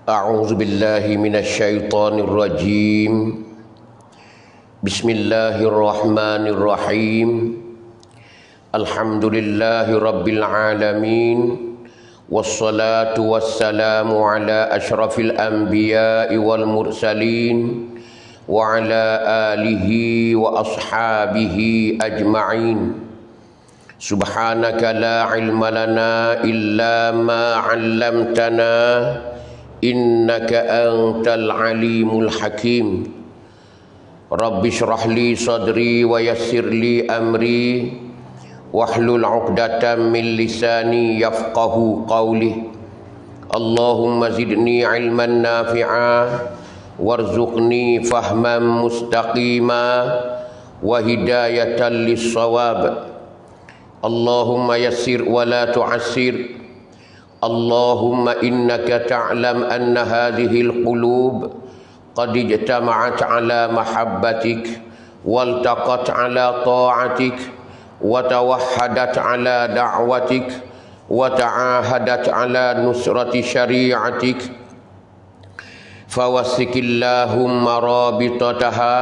A'udzu billahi minasyaitonir rajim. Bismillahirrahmanirrahim. Alhamdulillahi rabbil alamin. Wassalatu wassalamu ala asyrafil anbiya'i wal mursalin wa ala alihi wa ashabihi ajma'in. Subhanaka la ilma lana illa ma 'allamtana innaka antal alimul hakim. Rabbi shrah li sadri wa yassir li amri wahlul 'uqdatam min lisani yafqahu qawli. Allahumma zidni ilman nafi'a warzuqni fahman mustaqima wa hidayatan lis-shawab. Allahumma yassir wa la tu'assir. Allahumma innaka ta'lam anna hadhil qulub qad ijtama'at ala mahabbatik waltaqat ala ta'atik wa tawahhadat ala da'watik wa ta'ahadat ala nusrati syari'atik fawassikillahumma rabitataha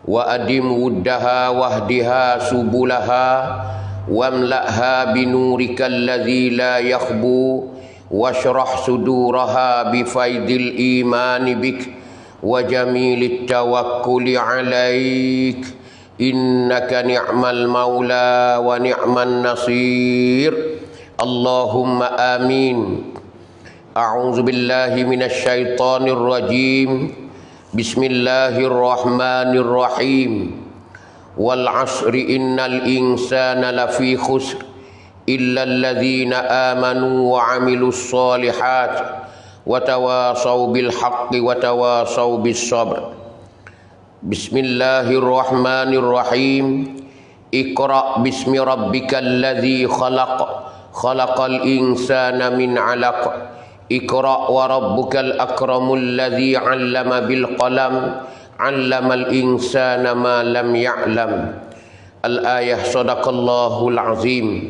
wa adim wuddaha wahdiha subulaha wamla'ha binurika alladhi la yakhbu washrah suduraha bifaidil imani bik wa jamilit tawakkuli alaik innaka ni'mal maula wa ni'man nasir. Allahumma amin. A'udzu billahi minasyaitonir rajim. Bismillahirrahmanirrahim. Wal 'asri innal insana lafi khusr illa alladhina amanu wa 'amilus shalihat wa tawasaw bil haqqi wa tawasaw bis sabr. Bismillahirrahmanirrahim. Iqra bismi rabbikal ladzi khalaq khalaqal insana min 'alaq. Iqra wa rabbukal akramul ladzi 'allama bil qalam 'allamal insana ma lam ya'lam. Al-ayah. Sadaqallahul azim.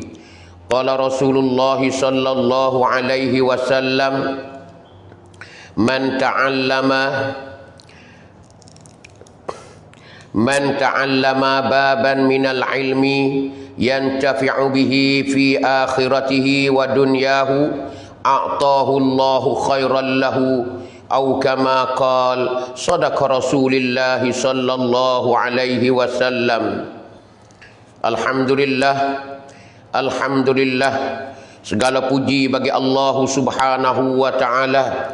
Qala Rasulullah sallallahu alaihi wasallam, man ta'allama baban minal ilmi yantafi'u bihi fi akhiratihi wa dunyahu a'tahu Allahu khairan lahu atau kama qala. Sadaqa Rasulullah sallallahu alaihi wasallam. Alhamdulillah, alhamdulillah, segala puji bagi Allah Subhanahu wa taala.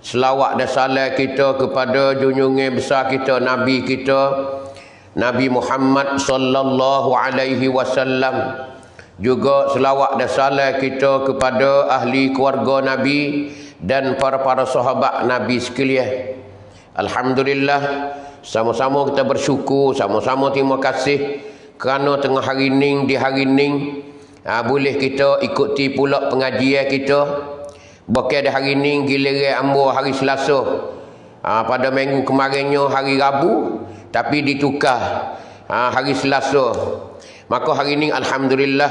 Selawat dan salam kita kepada junjungan besar kita, Nabi kita, Nabi Muhammad sallallahu alaihi wasallam. Juga selawat dan salam kita kepada ahli keluarga Nabi dan para sahabat Nabi sekalian. Alhamdulillah, sama-sama kita bersyukur, sama-sama terima kasih kerana tengah hari ni, di hari ni boleh kita ikuti pula pengajian kita. Bukan di hari ni giliran ambo hari Selasa. Pada minggu kemarinnya hari Rabu, tapi ditukar hari Selasa. Maka hari ni alhamdulillah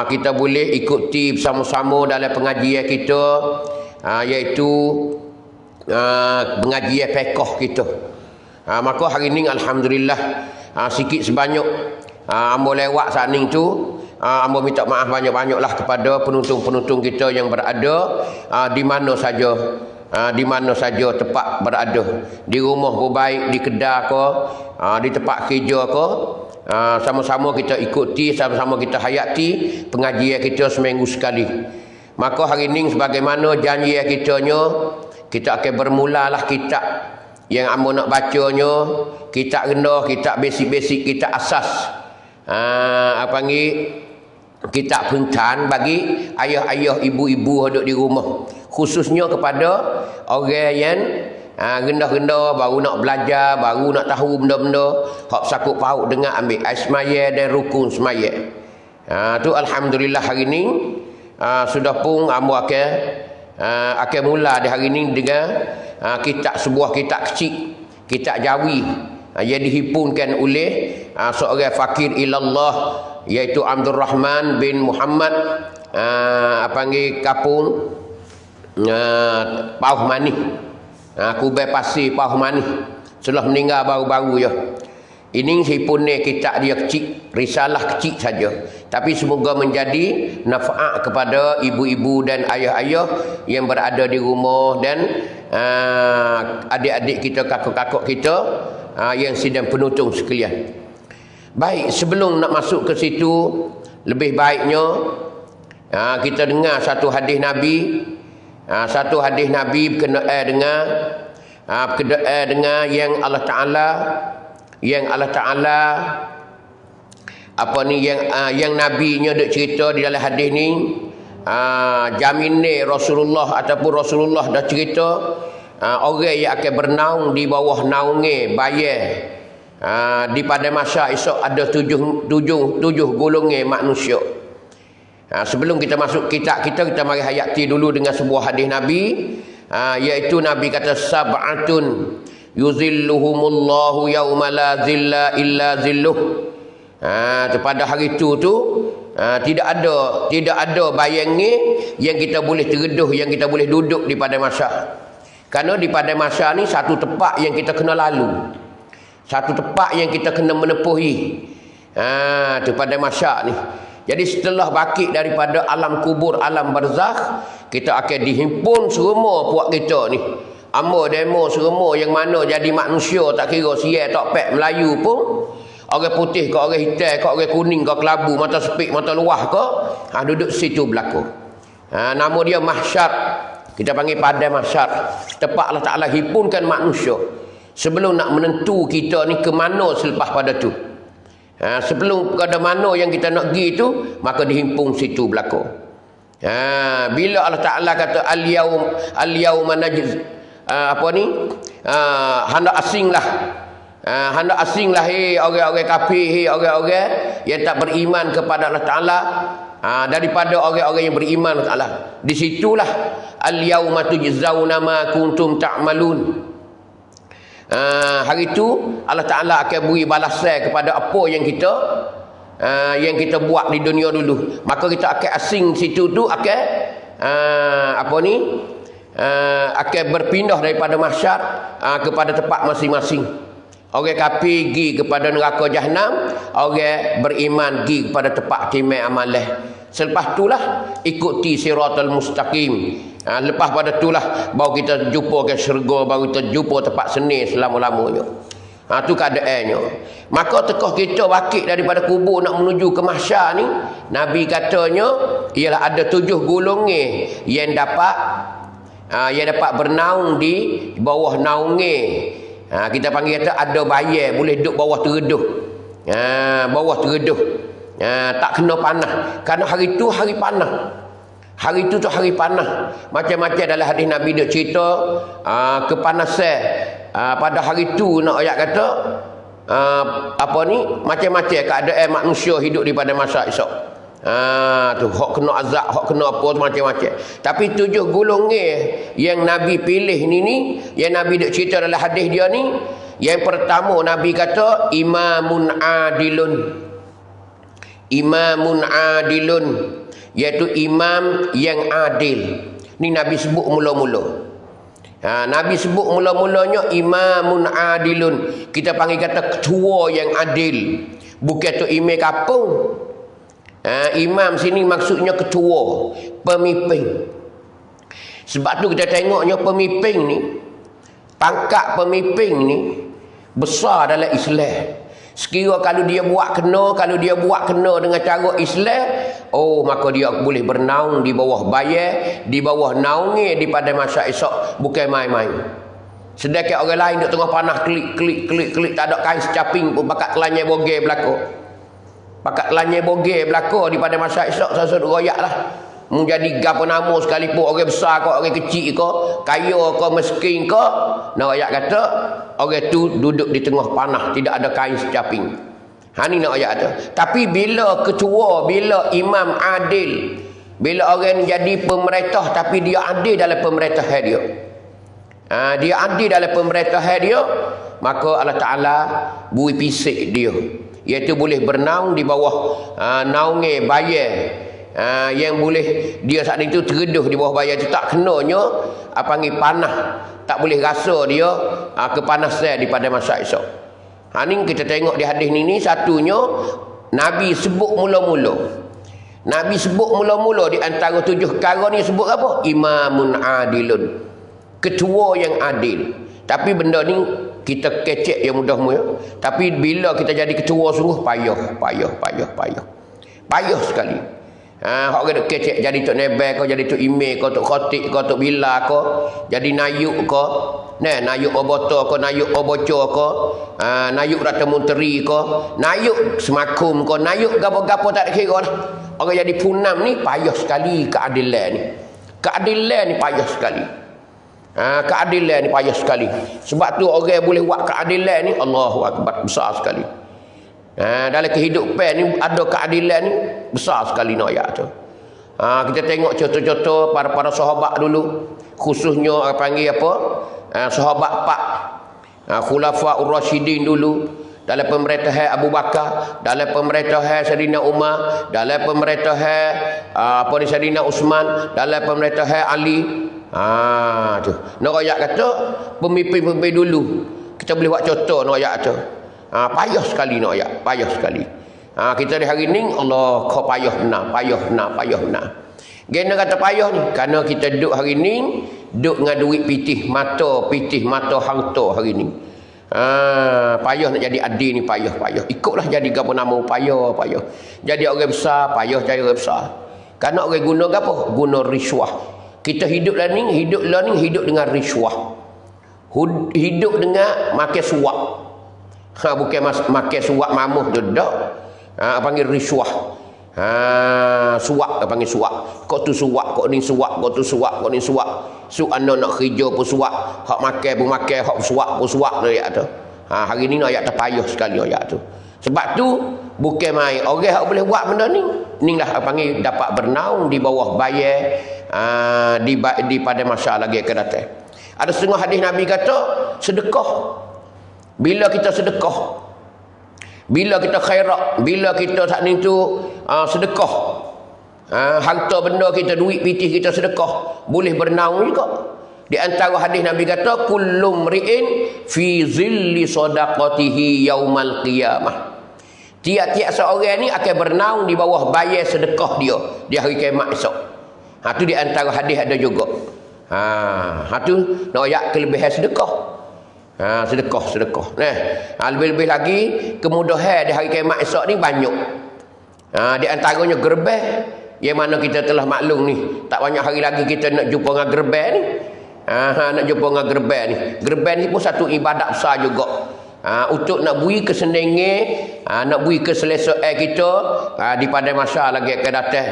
kita boleh ikuti bersama-sama dalam pengajian kita, iaitu pengajian fiqh kita. Maka hari ni alhamdulillah sikit sebanyak ambo lewat saat ni tu, ambo minta maaf banyak-banyaklah kepada penonton-penonton kita yang berada di mana saja tempat berada, di rumah pun baik, di kedai ke, di tempat kerja ke. Sama-sama kita ikuti, sama-sama kita hayati pengajian kita seminggu sekali. Maka hari ini sebagaimana janji kitanya, kita akan bermulalah kitab yang ambo nak bacanya, kitab rendah, kitab basic-basic, kitab asas. Kitab pentan bagi ayah-ayah, ibu-ibu duduk di rumah, khususnya kepada orang yang rendah-rendah, baru nak belajar, baru nak tahu benda-benda hak sakut paut dengan ambil semaya dan rukun semaya. Tu alhamdulillah hari ni sudah pun ambo akan mula di hari ni dengan sebuah kitab kecil, kitab Jawi yang dihimpunkan oleh seorang fakir ilallah, iaitu Abdul Rahman bin Muhammad kapung pauh manis. Kubai pasir pauh manis. Setelah meninggal baru-baru je. Ini sipun ni kitab dia kecil, risalah kecil saja. Tapi semoga menjadi nafaat kepada ibu-ibu dan ayah-ayah yang berada di rumah dan adik-adik kita, kakak-kakak kita yang sedang penonton sekalian. Baik, sebelum nak masuk ke situ, lebih baiknya kita dengar satu hadis Nabi. Satu hadis Nabi berkenaan dengan yang Allah Taala yang Nabi-nya duk cerita di dalam hadis ni, jamin Rasulullah ataupun Rasulullah dah cerita orang yang akan bernaung di bawah naungi bayar di pada masa esok ada tujuh golongan manusia. Sebelum kita masuk kitab kita mari hayati dulu dengan sebuah hadis Nabi, iaitu Nabi kata sab'atun yuzilluhumullahu yauma la zilla illa zilluh. Pada hari itu tidak ada bayangnya yang kita boleh tergeduh, yang kita boleh duduk di pada masa. Kerana di pada masa ni satu tempat yang kita kena lalu, satu tempat yang kita kena menepuhi. Pada masa ni. Jadi setelah bangkit daripada alam kubur, alam barzakh, kita akan dihimpun semua puak kita ni. Amba demo semua yang mana jadi manusia, tak kira sial tak pek Melayu pun, orang putih ke orang hitam ke orang kuning ke kelabu, mata sepik mata luah ke, duduk situ berlaku. Nama dia mahsyar. Kita panggil padang mahsyar. Tempat Allah Taala himpunkan manusia sebelum nak menentu kita ni ke mana selepas pada tu. Sebelum pada mana yang kita nak pergi tu, maka dihimpun situ berlaku. Bila Allah Taala kata al-yauma najz hendak asinglah. Hendak asinglah orang-orang kafir, orang-orang yang tak beriman kepada Allah Taala, daripada orang-orang yang beriman kepada Allah. Di situlah al-yauma tujzauna ma kuntum ta'malun. Hari itu Allah Ta'ala akan beri balasan kepada apa yang kita buat di dunia dulu. Maka kita akan asing situ tu, akan akan berpindah daripada mahsyar kepada tempat masing-masing. Orang kafir pergi kepada neraka Jahannam, orang beriman pergi kepada tempat timai amalah. Selepas itulah ikuti siratal mustaqim. Lepas pada itulah baru kita jumpa ke syurga, baru kita jumpa tempat seni selama-lamanya. Itu keadaannya. Maka tekah kita bangkit daripada kubur nak menuju ke mahsyar ni, Nabi katanya ialah ada 7 golongan yang dapat bernaung di bawah naungi. Kita panggil kata ada bayar, boleh duduk bawah tereduh. Bawah tereduh. Tak kena panah. Kerana hari itu hari panah. Hari itu tu hari panah. Macam-macam dalam hadis Nabi dia cerita kepanasan pada hari itu, nak ayat kata macam-macam keadaan manusia hidup di pada masa esok. Tu hak kena azab, hak kena apa macam-macam. Tapi 7 golongan yang Nabi pilih ni yang Nabi dia cerita dalam hadis dia ni, yang pertama Nabi kata imamun adilun. Imamun adilun, iaitu imam yang adil. Ni Nabi sebut mula-mula. Nabi sebut mula-mulanya imamun adilun. Kita panggil kata ketua yang adil. Bukan tu imam kampung. Imam sini maksudnya ketua, pemimpin. Sebab tu kita tengoknya pemimpin ni, pangkat pemimpin ni besar dalam Islam. Sekiranya kalau dia buat kena dengan cara Islam, maka dia boleh bernaung di bawah bayar, di bawah naungi di pada masa esok, bukan main-main. Sedangkan orang lain duk tengah panah klik, tak ada kain secaping pun pakat telanya bogel belako. Pakat telanya bogel belako di pada masa esok, saya duk royaklah. Menjadi gapo nama sekalipun, orang besar ke orang kecil ke, kaya ke miskin ke, nak ayat kata orang tu duduk di tengah panah, tidak ada kain secaping. Ni nak ayat kata. Tapi bila ketua, bila imam adil, bila orang jadi pemerintah tapi dia adil dalam pemerintahan dia, dia adil dalam pemerintahan dia, maka Allah Ta'ala beri pisik dia, iaitu boleh bernaung di bawah naungi bayar. Yang boleh dia saat itu tereduh di bawah bayar tu tak kenanya panggil panah, tak boleh rasa dia kepanasan di pada masa esok. Ni kita tengok di hadis ni satunya Nabi sebut mula-mula. Nabi sebut mula-mula di antara 7 perkara ni sebut apa? Imamun adilun. Ketua yang adil. Tapi benda ni kita kecek yang mudah-mudah. Tapi bila kita jadi ketua sungguh payah sekali. Hak kena kecek jadi tok nebel kau, jadi tok imam kau, tok khatib kau, tok bila kau, jadi nayuk kau, nayuk oboto kau, nayuk oboco kau, nayuk rata menteri kau, nayuk semakum kau, nayuk gapo-gapo tak ada kira lah. Orang jadi punam ni payah sekali keadilan ni. Keadilan ni payah sekali. Keadilan ni payah sekali. Sebab tu orang boleh buat keadilan ni Allahu Akbar besar sekali. Dalam kehidupan ni ada keadilan ni besar sekali nak ayat tu. Kita tengok contoh-contoh para sahabat dulu, khususnya panggil apa? Sahabat 4. Khulafaur Rasyidin dulu, dalam pemerintahan Abu Bakar, dalam pemerintahan Sayyidina Umar, dalam pemerintahan Sayyidina Uthman, dalam pemerintahan Ali. Tu. Nak ayat kata pemimpin-pemimpin dulu. Kita boleh buat contoh nak ayat tu. Payah sekali nak ayat, payah sekali. Kita di hari ni Allah kau payah benar. Gena kata payah ni kerana kita duduk hari ni duduk dengan duit pitih mata harta hari ni. Payah nak jadi adil ni payah. Ikutlah jadi gapo nama payah. Jadi orang besar payah jadi orang besar. Kerana orang guna gapo? Guna riswah. Kita hidup ni hidup dengan riswah. Hidup dengan makan suap. Bukan makan suap mamuh tu dak. Panggil riswah. Suap panggil suap. Kau tu suap, kau ni suap, kau tu suap, kau ni suap. Su ana nak kerja pun suap, hak makan pun makan, hak suap pun suap ayat tu. Hari ni ayat terpayah sekali ayat tu. Sebab tu bukan main orang hak boleh buat benda ni. Inilah panggil dapat bernaung di bawah bayar di pada masa lagi akan datang. Ada setengah hadis Nabi kata sedekah. Bila kita sedekah, bila kita khairat, bila kita saat ni tu sedekah, harta benda kita, duit pitih kita sedekah, boleh bernaung juga. Di antara hadis Nabi kata kullu mri'in fi zilli sadaqatihi yaumal qiyamah. Tiap-tiap seorang ni akan bernaung di bawah bayar sedekah dia di hari kiamat esok. Tu di antara hadis ada juga. Tu nak ayat kelebihan sedekah. Sedekah. Lebih-lebih lagi kemudahan di hari kiamat esok ni banyak. Di antaranya gerbang yang mana kita telah maklum ni, tak banyak hari lagi kita nak jumpa dengan gerbang ni. Nak jumpa dengan gerbang ni. Gerbang ni pun satu ibadat besar juga. Untuk nak bui kesenengan, nak bui keselesaan kita di pada masa lagi akan datang.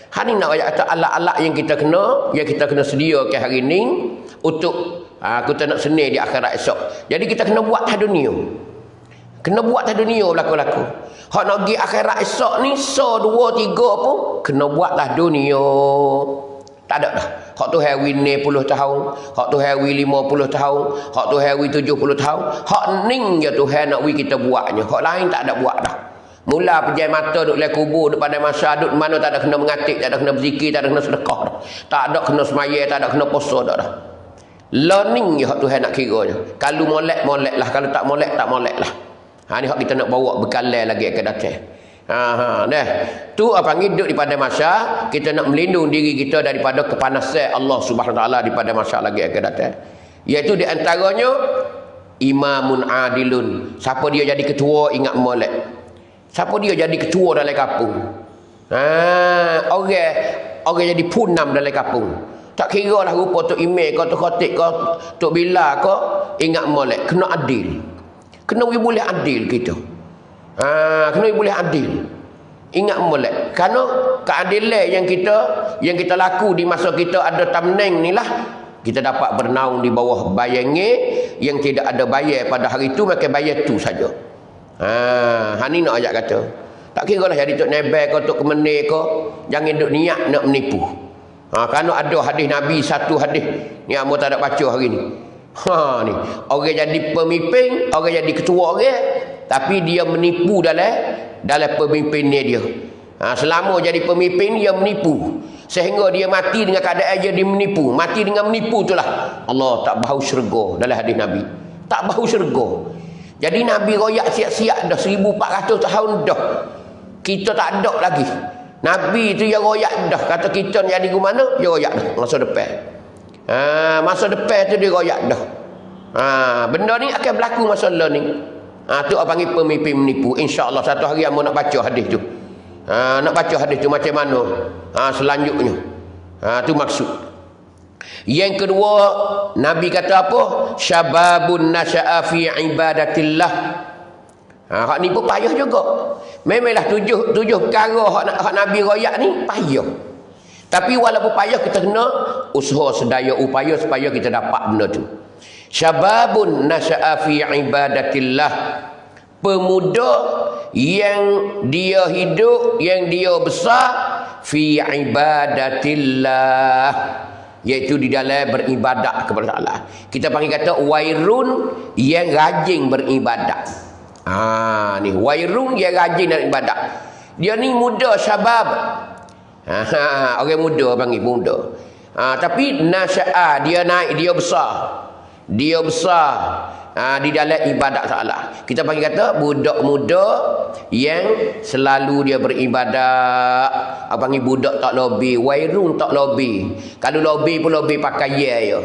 Hari nak kata alat-alat yang kita kena sediakan hari ni untuk kita nak senang di akhirat esok. Jadi kita kena buat dah dunia. Kena buat dah dunia berlaku-laku. Hak nak pergi akhirat esok ni 1, 2, 3 pun kena buat dah dunia. Tak ada dah. Hak tu hari ni 10 tahun, hak tu hari 50 tahun, hak tu hari 70 tahun. Hak ning je Tuhan nak kita buatnya. Hak lain tak ada buat dah. Mula pejai mata duduk dalam kubur duduk pada masa duduk mana tak ada kena mengatik, tak ada kena berzikir, tak ada kena sedekah dah. Tak ada kena semaya, tak ada kena puasa dah. Learning je hak Tuhan nak kiranya. Kalau molek lah, kalau tak molek lah. Ni hak kita nak bawa bekalan lagi akan datang. Tu panggil duduk di pada masa kita nak melindung diri kita daripada kepanasan Allah Subhanahu Wa Taala di pada masa lagi akan datang. Iaitu di antaranya imamun adilun. Siapa dia jadi ketua ingat molek. Siapa dia jadi ketua dalam kampung. Orang jadi punam dalam kampung. Tak kira lah rupa tok imam kau, tok khatib kau, tok bila kau, ingat molek. Kena adil. Kena boleh adil kita. Kena boleh adil. Ingat molek. Kerana keadilan yang kita laku di masa kita ada tamneng ni lah, kita dapat bernaung di bawah bayangnya yang tidak ada bayar pada hari itu, maka bayar tu saja. Ni nak ayat kata. Tak kira lah jadi tok nebel kau, tok kemenir kau, jangan duk niat nak menipu. Kerana ada hadis Nabi, satu hadis ni hamba tak ada baca hari ni. Ni orang jadi pemimpin, orang jadi ketua orang, tapi dia menipu dalam pemimpinnya dia. Selama jadi pemimpin dia menipu. Sehingga dia mati dengan keadaan dia menipu. Mati dengan menipu itulah Allah tak bau syurga dalam hadis Nabi. Tak bau syurga. Jadi Nabi royak siap-siap dah 1400 tahun dah. Kita tak ada lagi. Nabi tu yang royak dah. Kata kita jadi ke mana? Dia royak dah masa depan. Masa depan tu dia royak dah. Benda ni akan berlaku masa ni. Tu orang panggil pemimpin menipu. InsyaAllah satu hari amo nak baca hadis tu. Nak baca hadis tu macam mana selanjutnya. Tu maksud. Yang kedua, Nabi kata apa? Syababun nasya'a fi ibadatillah. Hak ni pun payah juga. Memanglah tujuh perkara hak Nabi royak ni payah. Tapi walaupun payah kita kena usaha sedaya upaya supaya kita dapat benda tu. Syababun nasya'a fi ibadatillah. Pemuda yang dia hidup, yang dia besar fi ibadatillah, iaitu di dalam beribadat kepada Allah. Kita panggil kata wairun yang rajin beribadat. Ni wairun yang rajin dalam ibadat. Dia ni muda syabab. Orang muda panggil muda. Tapi nasya'a dia naik, dia besar. Dia besar di dalam ibadat Allah. Kita panggil kata budak muda yang selalu dia beribadat. Apa panggil budak tak lobi, wairun tak lobi. Kalau lobi pun lobi pakai ye je.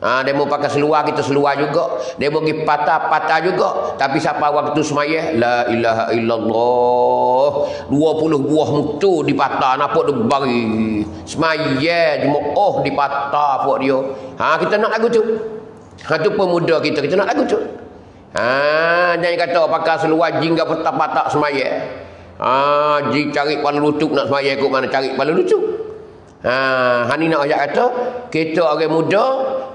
Dia mau pakai seluar, kita seluar juga. Dia mau pergi patah juga. Tapi siapa waktu semayah, la ilaha illallah, 20 buah mutu di patah, nampak dia bari. Semayah jemaah di patah buat dia. Kita nak lagu tu. Tu pemuda kita nak lagu tu. Jangan kata pakai seluar jingga patah-patah semayah. Jing cari kepala lutut nak semayah ikut mana cari kepala lutut. Hani nak ajak kata kita orang muda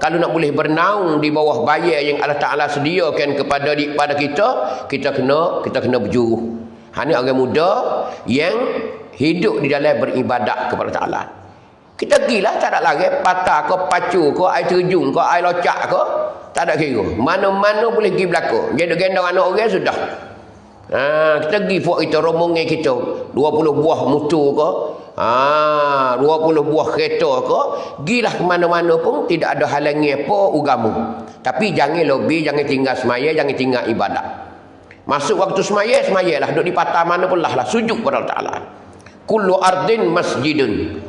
kalau nak boleh bernaung di bawah bayar yang Allah Taala sediakan kepada kita kena berjuruh. Hani orang muda yang hidup di dalam beribadat kepada Taala. Kita gila tak ada lagi patah ke pacu ke air terjun ke air locak ke tak ada kira. Mana-mana boleh pergi belakang. Jadi gendong anak orang sudah. Kita pergi buat kita rombongan kita 20 buah mutu ke 20 buah kereta ke, gilah ke mana-mana pun tidak ada halangi apa ugamu. Tapi jangan lobby, jangan tinggal semaya, jangan tinggal ibadat. Masuk waktu semaya, semayalah. Duduk di patah mana pun lah sujud kepada Allah Ta'ala. Kullu ardin masjidun.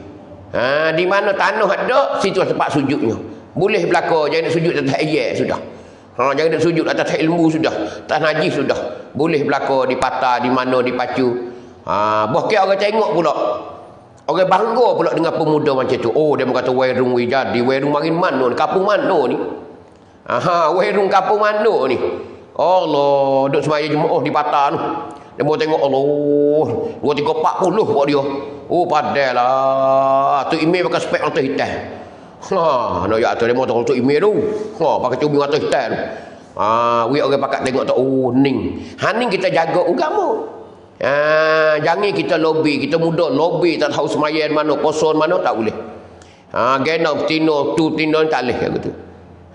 Di mana tanah ada, situ tempat sujudnya. Boleh belaka, jangan nak sujud atas ayat sudah. Jangan nak sujud atas ilmu sudah, atas najis sudah. Boleh belaka di patah, di mana, di pacu. Bahkan orang tengok pula. Orang bangga pula dengan pemuda macam tu. Oh, dia berkata wairung wijadi, wairung marin mana ni, kapung mana ni. Wairung kapung mana ni. Allah, duduk semaya jemaah di patah tu. Dia mau tengok Allah, 2-3-40 buat dia. Oh, padahlah. Tu email pakai spek mata hitam. Nak ya tu dia mau tengok tu email tu. Pakai cubing mata hitam tu. We orang pakat tengok tu, oh, ning. Ning kita jaga agama. Jangan kita lobby, kita muda lobby tak tahu semayan mana, poson mana, tak boleh. Genok tino tu tino tak boleh gitu.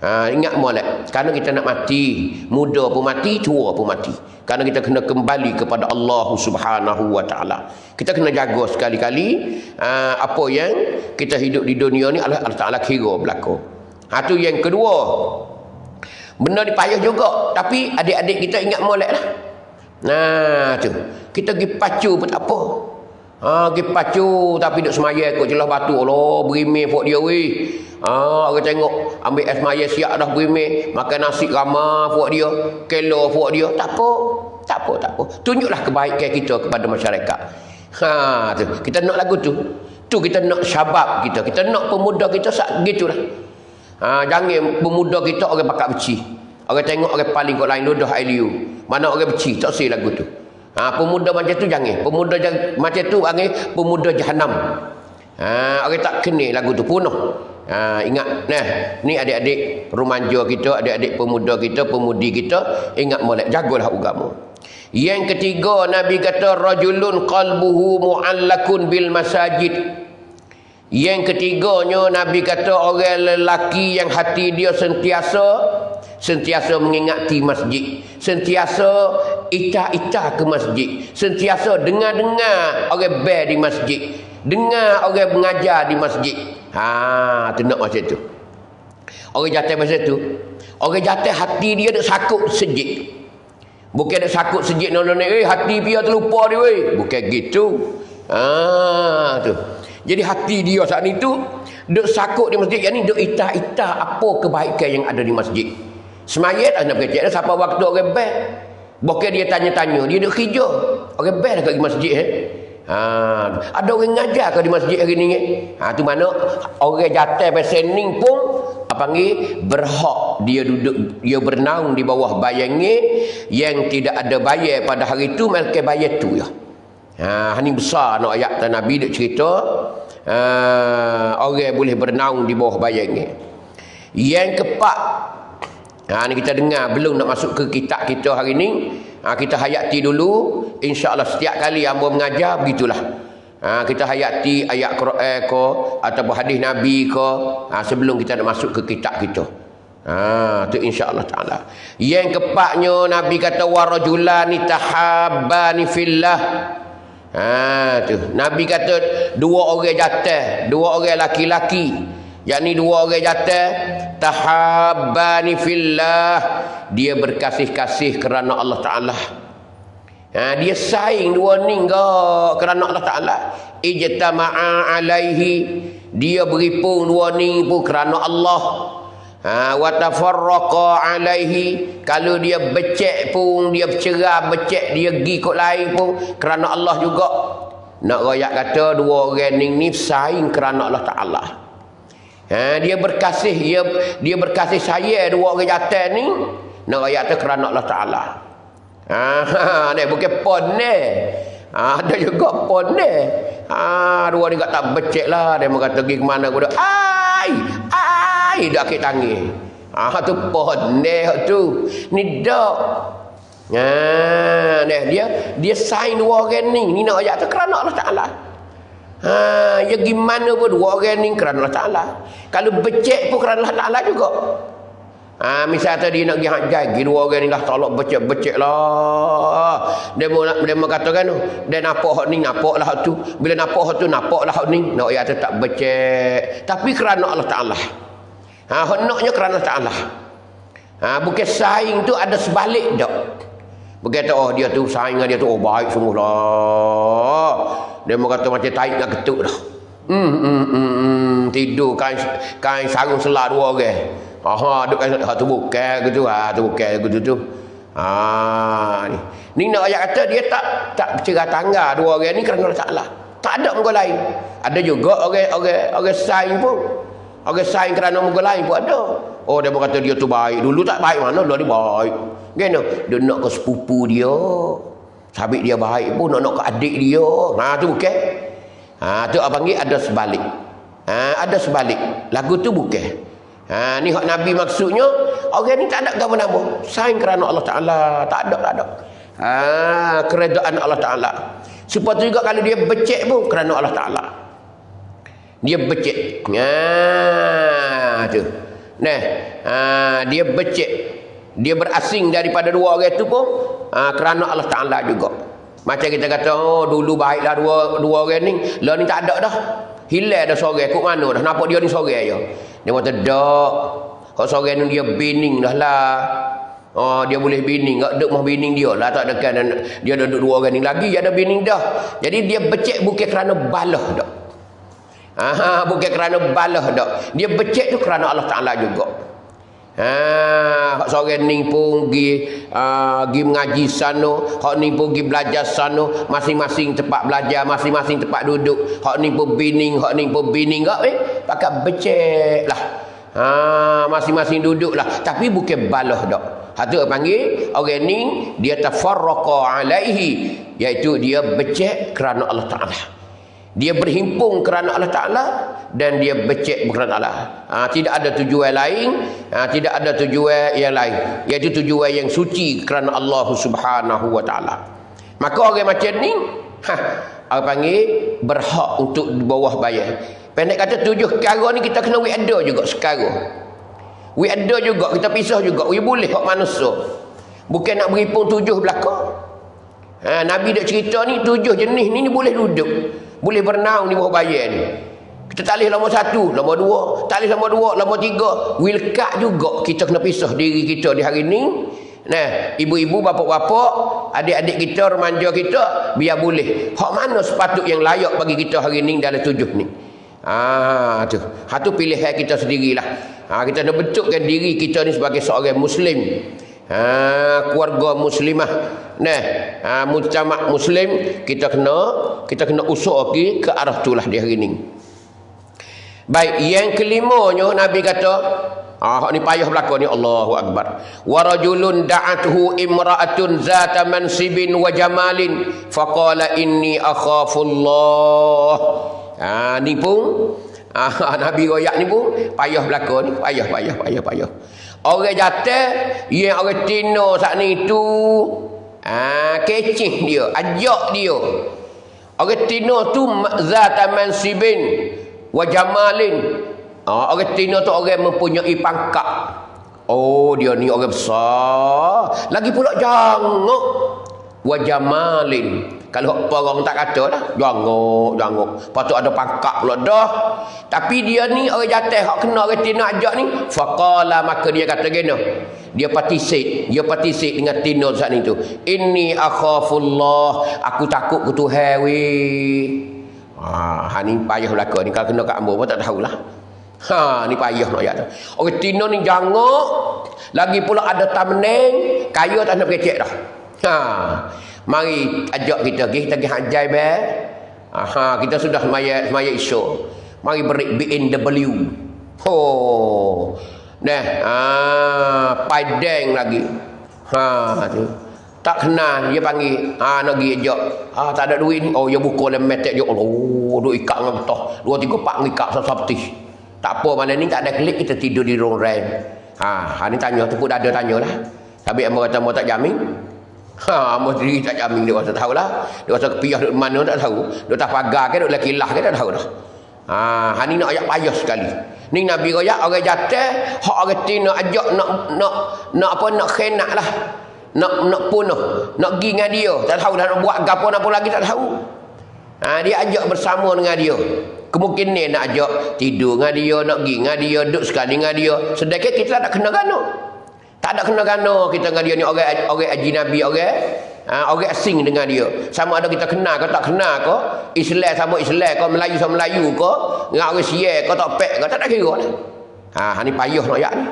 Ingat molek, kerana kita nak mati, muda pun mati, tua pun mati. Kerana kita kena kembali kepada Allah Subhanahu wa taala. Kita kena jaga sekali-kali apa yang kita hidup di dunia ni Allah Taala kira berlaku. Tu yang kedua. Benda ni payah juga, tapi adik-adik kita ingat molek lah. Tu. Kita pergi pacu pun tak apa. Pergi pacu tapi duk semaya ikut jelah batu. Allah, berimeh buat dia weh. Orang tengok ambil es maya siap dah berimeh, makan nasi ramah buat dia, kelo buat dia. Tak apa. Tunjuklah kebaikan kita kepada masyarakat. Tu. Kita nak lagu tu. Tu kita nak syabab kita. Kita nak pemuda kita gitulah. Jangan pemuda kita orang pakat beci. Orang tengok orang paling kot lain ludah air liu. Mana orang beci, tak say lagu tu. Pemuda macam tu jangan. Pemuda macam tu panggil pemuda jahanam. Orang tak kena lagu tu punah. Ingat ni adik-adik remaja kita, adik-adik pemuda kita, pemudi kita, ingat molek, jagalah agama. Yang ketiga, Nabi kata rajulun qalbuhu mu'allakun bil masajid. Yang ketiganya, Nabi kata orang lelaki yang hati dia sentiasa mengingati masjid, sentiasa ita-ita ke masjid, sentiasa dengar-dengar orang bel di masjid, dengar orang mengajar di masjid. Tu nak macam tu. Orang jatuh macam tu, orang jatuh hati dia duk sakut sejid. Bukan duk sakut sejid hati dia terlupa dia weh. Bukan gitu. Tu. Jadi hati dia saat ni tu duk sakut di masjid, yang ni duk ita-ita apa kebaikan yang ada di masjid. Semayat anak kecil siapa waktu orang bel. Bukan dia tanya-tanya, dia duk kerja. Orang bel dekat masjid ada orang ngajar ke di masjid hari ni? Tu mana orang jatuh pasal ni pun panggil berhak dia duduk, dia bernaung di bawah bayangnya yang tidak ada bayar pada hari itu, mereka bayar tu ya. Ini besar nak ayat Nabi duk cerita orang boleh bernaung di bawah bayangnya. Yang keempat, ni kita dengar belum nak masuk ke kitab kita hari ni. Kita hayati dulu, insya-Allah setiap kali hamba mengajar begitulah. Kita hayati ayat Quran ke ataupun hadis Nabi ke sebelum kita nak masuk ke kitab kita. Tu insya-Allah taala. Yang keempatnya, Nabi kata warajulani tahabbani fillah. Tu Nabi kata dua orang jatuh, dua orang laki-laki, yakni dua orang jatuh tahabbani fillah, dia berkasih-kasih kerana Allah Taala. Dia saing dua ni kerana Allah Taala. Ijtama'a alaihi, dia beripung dua ni pun kerana Allah. Wa tafarraqa alaihi, kalau dia becek pun, dia bercerai becek, dia pergi kot lain pun kerana Allah juga. Nak royak kata dua orang ni saing kerana Allah Taala. Dia berkasih, dia berkasih saya dua orang jatuh ni. Nak royak tu kerana Allah Taala. Ni bukan pon ni. Ada juga pon ni. Dua ni tak becek lah. Dia kata pergi ke mana aku dah. Ai dak kek tangi. Tu pon ni tu. Ni dak. Dia sign dua orang ni. Ni nak ayat tu kerana Allah Taala. Ya gimana pun dua orang ni kerana Allah Taala. Kalau becek pun kerana Allah Taala juga. Misal tadi nak pergi hajjai, dua orang ni lah tolak becek-becek lah. Dia mau katakan dia nampak hak ni, nampak lah hak tu. Bila nampak hak tu, nampak lah hak ni. Nak ayat tu tak becek. Tapi kerana Allah Ta'ala. Hendaknya kerana Allah Ta'ala. Bukan saing tu ada sebalik tak. Bukan kata dia tu saing dia tu baik sungguh lah. Dia mau kata macam taik nak ketuk dah. Tidur kain sarung selah dua orang. Duk hak tu bukan gitu, tu bukan gitu tu. Ni nak ayat kata dia tak bercerah tangga dua orang ni kerana Allah Taala. Tak ada muka lain. Ada juga orang saing pun. Orang saing kerana muka lain pun ada. Dia berkata dia tu baik. Dulu tak baik mana, dia baik. Gimana? Dia nak ke sepupu dia. Sabit dia baik pun nak ke adik dia. Tu bukan. Tu apa panggil ada sebalik. Ada sebalik. Lagu tu bukan. Ni hak Nabi maksudnya, orang ni tak ada apa-apa. Saing kerana Allah Taala, tak ada. Keredaan Allah Taala. Seperti juga kalau dia becek pun kerana Allah Taala. Dia becek. Tu. Dia becek. Dia berasing daripada dua orang itu pun kerana Allah Taala juga. Macam kita kata, dulu baiklah dua orang ni, lah ni tak ada dah. Hilang dah sorang, kok mana dah? Nampak dia ni sorang je. Dia kata dak. Kau sorang ni dia bining dah lah. Dia boleh bining, tak duk mah bining dia lah, tak ada kan dia duduk dua orang ni lagi, dia ada bining dah. Jadi dia becek bukan kerana balah dak. Bukan kerana balah dak. Dia becek tu kerana Allah Taala juga. Hak sorang ni pun pergi mengaji sana, hak ni pun pergi belajar sana, masing-masing tempat belajar, masing-masing tempat duduk. Hak ni pun bining, hak ni pun bining pakai becek lah. Masing-masing duduk lah, tapi bukan balah dak. Hak tu panggil orang ni dia tafarraqa alaihi, iaitu dia becek kerana Allah Taala. Dia berhimpun kerana Allah Ta'ala dan dia becek kerana Allah. Tidak ada tujuan lain, tidak ada tujuan yang lain, iaitu tujuan yang suci kerana Allah Subhanahu wa Ta'ala. Maka orang macam ni, apa panggil berhak untuk di bawah bayar. Pendek kata 7 perkara ni kita kena ada juga sekarang. Ada juga, kita pisah juga. Boleh hak manusia. Bukan nak beripun 7 belakang. Nabi dah cerita ni 7 jenis ni boleh duduk. Boleh bernaung di bawah bayar ni. Kita talih nombor 1, nombor 2, talih nombor 2, nombor 3. Wilkat juga kita kena pisah diri kita di hari ni. Nah, ibu-ibu, bapak-bapak, adik-adik kita, remaja kita, biar boleh. Hak mana sepatut yang layak bagi kita hari ni dalam 7 ni. Tu. Tu pilihan kita sendirilah. Kita nak bentukkan diri kita ni sebagai seorang Muslim. Keluarga muslimah. Nah, mujtama' muslim, kita kena usaha ke arah itulah di hari ni. Baik, yang kelimanya Nabi kata, ni payah belaka ni, Allahu Akbar. Wa rajulun da'athu imra'atun zata mansibin wa jamalin faqala inni akhafullah. Ni pun Nabi royak ni pun payah belaka ni, payah. Orang jatuh, yang orang tino saat ni tu kecih dia, ajak dia. Orang tino tu zata mansibin wa jamalin. Orang tino tu orang mempunyai pangkat. Dia ni orang besar. Lagi pula jangok. Wa jamalin. Kalau orang tak kata lah, jangok. Patut ada pangkat pula dah. Tapi dia ni orang jatuh, hak kena orang tino ajak ni. Faqala, maka dia kata gini. Dia partisip dengan tino saat ni tu. Inni akhafullah, aku takut ke Tuhan weh. Ni payah belaka ni. Kalau kena kat ambo pun tak tahulah. Ni payah nak ayat tu. Orang tino ni jangok. Lagi pula ada tamneng. Kaya tak nak berkecek dah. Mari ajak kita pergi hajai be. Kita sudah semaya isu. Mari beri BMW. Padang lagi. Tu. Tak kenal, dia panggil. Nak pergi ajak. Tak ada duit ni. Dia buka dalam metek je. Duk ikat dengan betah. 2, 3, 4 ikat sabtih. Tak apa, mana ni tak ada klik, kita tidur di ruang rem. Ni tanya, tepuk dada tanyalah. Tapi Amba kata, Amba tak jamin. Amba sendiri tak jamin, dia rasa tahulah. Dia rasa kepiah duduk mana tak tahu. Duduk tak pagar ke, duduk lekilah ke, tak tahu dah. Ni nak ayat payah sekali. Ni Nabi royak, orang jatuh, hak orang tina ajak nak khenak lah. Nak punah, nak pergi dengan dia. Tak tahu dah nak buat apa lagi, tak tahu. Dia ajak bersama dengan dia. Kemungkinan nak ajak tidur dengan dia, nak pergi dengan dia, duduk sekali dengan dia. Sedangkan kita tak kena gano. Tak ada kena gano kita dengan dia ni, orang ajnabi, orang asing dengan dia. Sama ada kita kenal ke tak kenal ke, Islam sama Islam ke, Melayu sama Melayu ke, dengan orang Siam ke tak pek ke, tak ada kira lah. Ni payah nak ayat ni.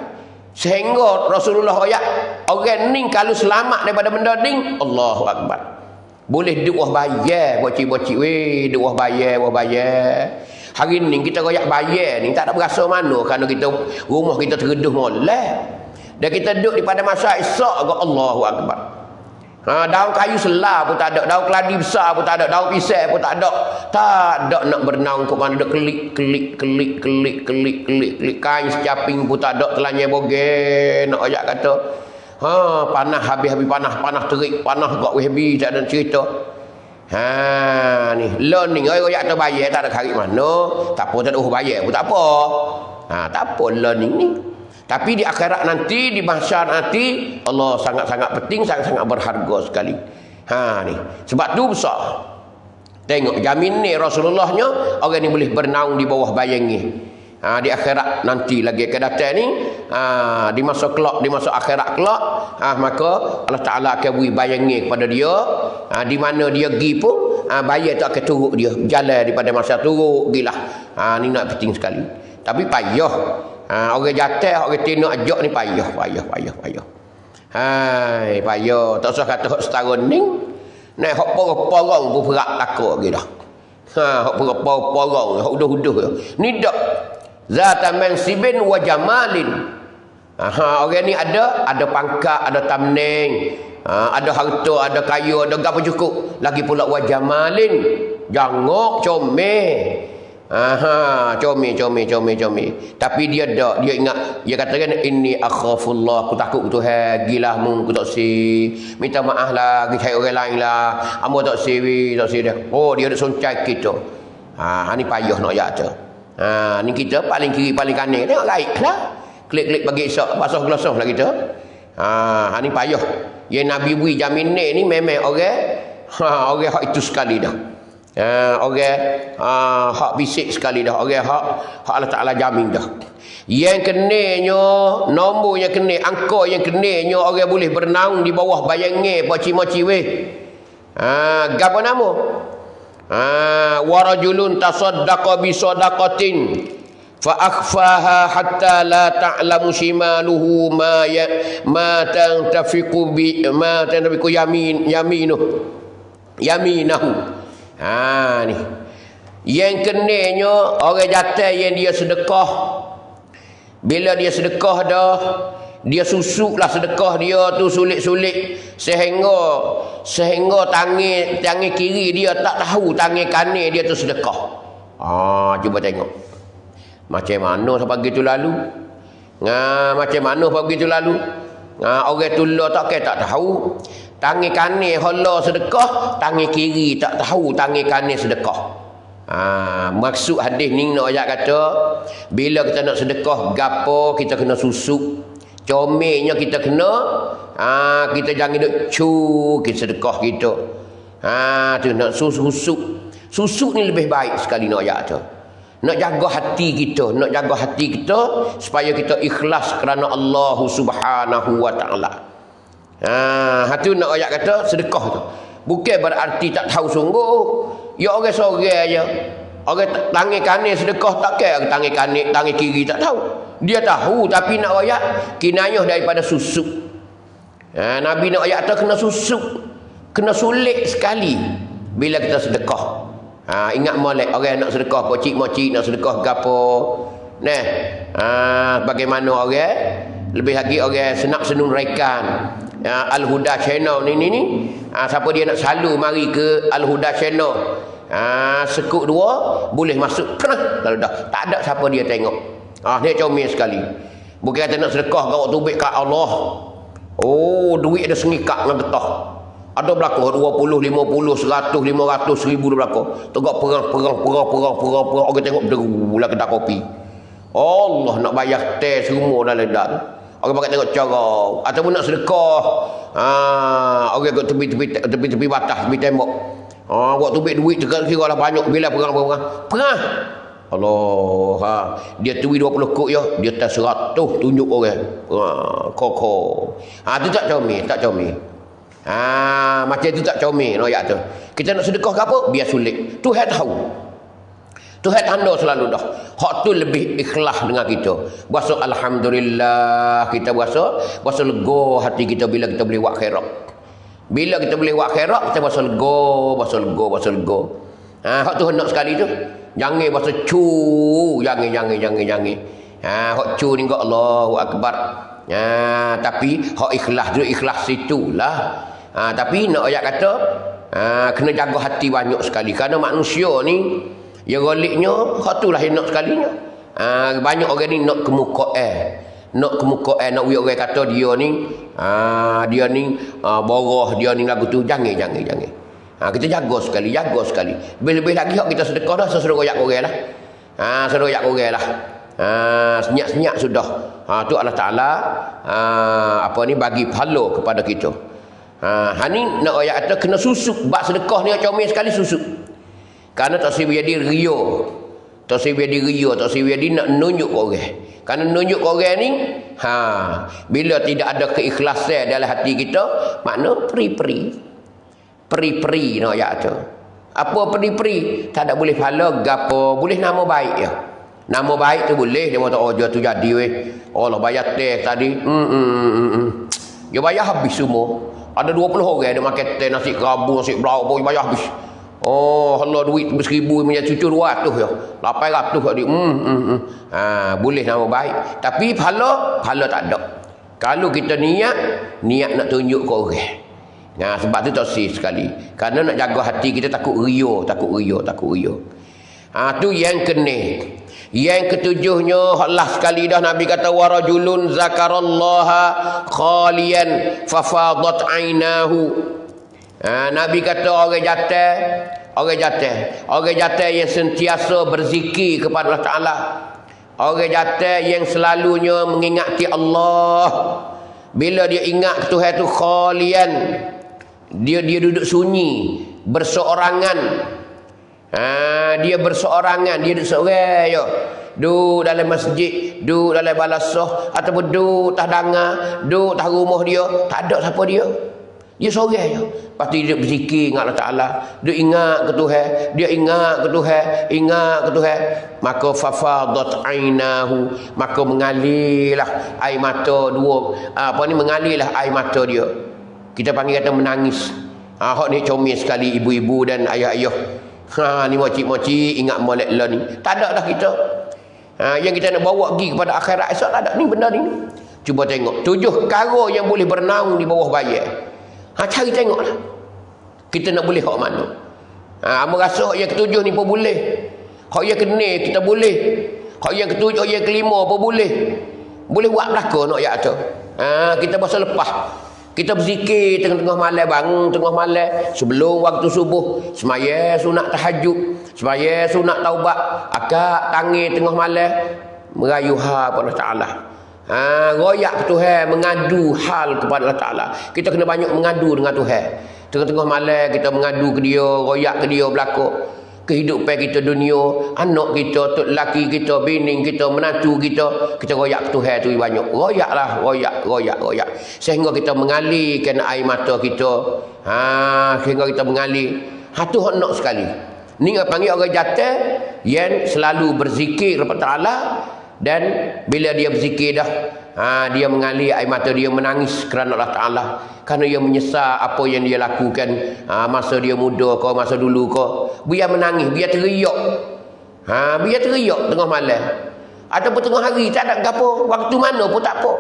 Sehingga Rasulullah ayat, orang ni kalau selamat daripada benda ni, Allahu Akbar. Boleh duah bayar, bocik-bocik weh, duah bayar. Hari ni kita royak bayar ni tak ada berasa mana kerana kita rumah kita tergeduh molek. Dan kita duduk di pada masa Isyak ke, Allahu Akbar. Daun kayu selah pun tak ada, daun keladi besar pun tak ada, daun pisang pun tak ada. Tak ada nak bernaung ke mana, duk kelik. Kain secaping pun tak ada, telanya bogel. Nak ayat kata, panas habis panas terik, panas kat wehbi, tak ada cerita. Ni learning ayat tu bayar tak ada kari mana. Tak apa, tak ada bayar pun tak apa. Tak apa learning ni. Tapi di akhirat nanti, di mahsyar nanti, Allah sangat-sangat penting, sangat-sangat berharga sekali. Ni. Sebab tu besar. Tengok jamin ni Rasulullahnya, orang ni boleh bernaung di bawah bayangi. Di akhirat nanti lagi akan datang ni, di masa kelak, di masa akhirat kelak, maka Allah Ta'ala akan beri bayangi kepada dia. Di mana dia pergi pun, bayar tu akan turut dia. Jalan daripada masa turut gilah. Ni nak penting sekali. Tapi payah. Orang jatuh, orang tina ajak ni payah. Payah. Tak usah kata hak setahun ni. Hak porong pun berat takut lagi dah. Hak porong, hak uduh-uduh. Ni dak. Zata mansibin wa jamalin. Orang ni ada pangkat, ada tamneng, ada harta, ada kaya, ada gapo cukup. Lagi pula wa jamalin. Jangok, comel. Comel. Tapi dia ingat, dia katakan inni akhafullah, aku takut Tuhan, gilah mu aku tak si. Minta maaf lah, pergi cari orang lain lah. Amba tak si dia. Dia nak soncai kita. Ni payah nak ayat tu. Ni kita paling kiri paling kanan tengok gaib lah. Klik-klik bagi esok basuh gelosong lah kita. Ni payah. Yang Nabi beri jaminan ni memang orang hak itu sekali dah. Orang hak bisik sekali dah. Orang hak Allah Taala jamin dah. Yang kenanya nombor yang kena, angka yang kenanya orang boleh bernaung di bawah bayangan poci-moci weh. Gapo nama? Warajulun tasaddaqa bi sadaqatin fa akhfaha hatta la ta'lamu shimaluhu ma tantafiqu yaminahu. Ni. Yang kenanya orang jatuh yang dia sedekah. Bila dia sedekah dah, dia susuklah sedekah dia tu sulit-sulit sehingga tangan kiri dia tak tahu tangan kanan dia tu sedekah. Cuba tengok. Macam mana sampai begitu lalu? Macam mana sampai begitu lalu? Orang tula tak tahu. Tangan kanan hala sedekah, tangan kiri tak tahu tangan kanan sedekah. Maksud hadis ni nak ayat kata bila kita nak sedekah gapo kita kena susuk. Comelnya kita kena kita jangan duk kita sedekah kita. Tu nak susuk. Susuk ni lebih baik sekali nak ayat tu. Nak jaga hati kita, supaya kita ikhlas kerana Allah Subhanahu wa taala. Tu nak ayat kata sedekah tu. Bukan berarti tak tahu sungguh. Ya orang sorang aja. Orang tangan kanan sedekah tak kira tangan kanan, tangan kiri tak tahu. Dia tahu tapi nak ayat kinayah daripada susuk. Nabi nak ayat tu kena susuk. Kena sulit sekali bila kita sedekah. Ingat molek orang nak sedekah pocik-mocik nak sedekah gapo. Bagaimana orang lebih lagi orang senak senun rekan. Al-Huda Channel ni. Siapa dia nak selalu mari ke Al-Huda Channel. Sekut dua boleh masuk kena lalu dah. Tak ada siapa dia tengok. Ni comel sekali. Bukan kata nak sedekah kau duit kat Allah. Duit ada sengikak dengan getah. Ada berlaku 20, 50, 100, 500, 1000 berlaku. Tengok perang. Orang tengok bergula kedai kopi. Allah nak bayar teh semua dah ledak. Orang pakai tengok cara ataupun nak sedekah. Orang kat tepi batas, tepi tembok. Buat tubik duit kira lah banyak bila perang. Allah, dia tuwi 20 kok ya, dia tak 100 tunjuk orang. Koko. Tu tak comel. Macam tu tak comel ayat tu. Kita nak sedekah ke apa? Biar sulit. Tuhan tahu. Tuhan tanda selalu dah. Hak tu lebih ikhlas dengan kita. Berasa alhamdulillah kita berasa lega hati kita bila kita boleh buat khairat. Bila kita boleh buat khairat kita berasa lega. Hak tu hendak sekali tu. Jangan berasa jangan. Hak cu ni kau Allahu akbar. Tapi hak ikhlas situlah. Tapi nak ayat kata kena jaga hati banyak sekali kerana manusia ni ya galiknya hak tulah yang nak sekalinya. Banyak orang ni nak kemukaan. Nak orang kata dia ni boroh, dia ni lagu tu jangan. Kita jaga sekali. Lebih-lebih lagi hak kita sedekah dah sesuruh royak orang lah. Senyap-senyap sudah. Tu Allah Taala bagi pahala kepada kita. Ni nak ayat kata kena susuk. Bab sedekah ni comel sekali susuk. Karena tak sebab dia ria. Tak sebab dia nak nunjuk orang. Karena nunjuk orang ni bila tidak ada keikhlasan dalam hati kita, makna peri-peri nak ayat tu. Apa peri-peri? Tak ada boleh pahala gapo, boleh nama baik ya. Nama baik tu boleh dia kata tu jadi weh. Allah bayar teh tadi. Dia bayar habis semua. Ada 20 orang dia makan teh nasi kerabu, nasi belau pun bayar habis. Allah duit 1000 punya cucu 200 ya. 800 kat dia. Boleh nama baik. Tapi pahala tak ada. Kalau kita niat nak tunjuk ke orang. Sebab tu tak sih sekali. Kerana nak jaga hati kita takut ria. Tu yang kena. Yang ketujuhnya Allah sekali dah Nabi kata warajulun zakarallaha khalian fafadat ainahu. Nabi kata orang jatuh Orang jatuh yang sentiasa berzikir kepada Allah Ta'ala. Orang jatuh yang selalunya mengingati Allah. Bila dia ingat Tuhan tu khalian, dia duduk sunyi, berseorangan. Dia berseorangan, dia duduk seorang je. Duduk dalam masjid, duduk dalam balasah, ataupun duduk tak dengar, duduk tak rumah dia, tak ada siapa dia. Dia seorang je. Lepas tu dia berzikir ingat Allah Ta'ala. Dia ingat ke Tuhan. Dia ingat ke Tuhan. Ingat ke Tuhan. Maka fafadat ainahu. Maka mengalirlah air mata dua. Mengalirlah air mata dia. Kita panggil kata menangis. Hak ni comel sekali ibu-ibu dan ayah-ayah. Ni moci-moci ingat molek lah ni. Tak ada dah kita. Yang kita nak bawa pergi kepada akhirat esok tak ada. Ni benda ni. Cuba tengok. 7 perkara yang boleh bernaung di bawah bayar. Cari tengoklah. Kita nak boleh hak mana. Merasa hak yang ketujuh ni pun boleh. Hak yang kena kita boleh. Hak yang ketujuh, hak yang kelima pun boleh. Boleh buat belaka nak ayat tu. Kita masa lepas. Kita berzikir tengah-tengah malam, bangun tengah malam. Sebelum waktu subuh. Semaya sunat tahajud. Semaya sunat taubat. Akak tangi tengah malam. Merayu kepada Allah Ta'ala. Royak ke Tuhan, mengadu hal kepada Allah Ta'ala. Kita kena banyak mengadu dengan Tuhan. Tengah-tengah malam kita mengadu ke dia, royak ke dia belakang kehidupan kita dunia, anak kita, tok lelaki kita, bini kita, menantu kita. Kita royak ke Tuhan tu banyak. Royaklah, royak. Sehingga kita mengalirkan air mata kita. Sehingga kita mengalir. Tu nak sekali. Ni panggil orang jatuh yang selalu berzikir kepada Allah. Dan bila dia berzikir dah, dia mengalir air mata dia, menangis kerana Allah Ta'ala. Kerana dia menyesal apa yang dia lakukan masa dia muda ke, masa dulu ke. Biar menangis, biar teriak. Biar teriak tengah malam. Ataupun tengah hari, tak ada apa. Waktu mana pun tak apa.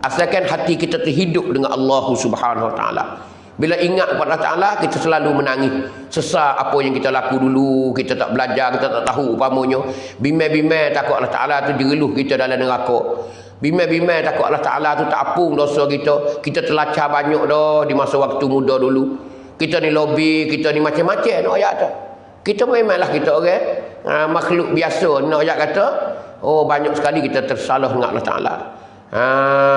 Asalkan hati kita terhidup dengan Allah Subhanahu Wa Ta'ala. Bila ingat kepada Allah Ta'ala, kita selalu menangis. Sesal apa yang kita laku dulu, kita tak belajar, kita tak tahu umpamanya. Bimbang-bimbang takut Allah Ta'ala tu jegeluh kita dalam neraka. Bimbang-bimbang takut Allah Ta'ala tu tak apung dosa kita. Kita terlacar banyak dah di masa waktu muda dulu. Kita ni lobby, kita ni macam-macam nak ayat tu. Kita memanglah kita orang makhluk biasa nak ayat kata. Banyak sekali kita tersalah dengan Allah Ta'ala.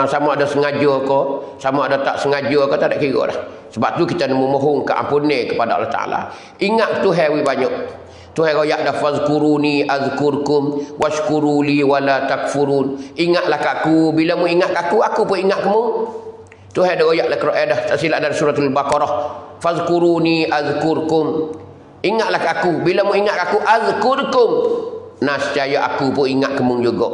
Sama ada sengaja ke, sama ada tak sengaja ke, tak ada kira dah. Sebab tu kita memohon keampunan kepada Allah Ta'ala. Ingat Tuhan banyak. Tuhan royak dah fazkuruni azkurkum washkuruli wala takfurun. Ingatlah aku. Bila mu ingat aku pun ingat kamu. Tuhan dah royak lah Quran dah. Tak silap dari suratul Baqarah. Fazkuruni azkurkum. Ingatlah aku. Bila mu ingat aku azkurkum. Nascaya aku pun ingat kamu juga.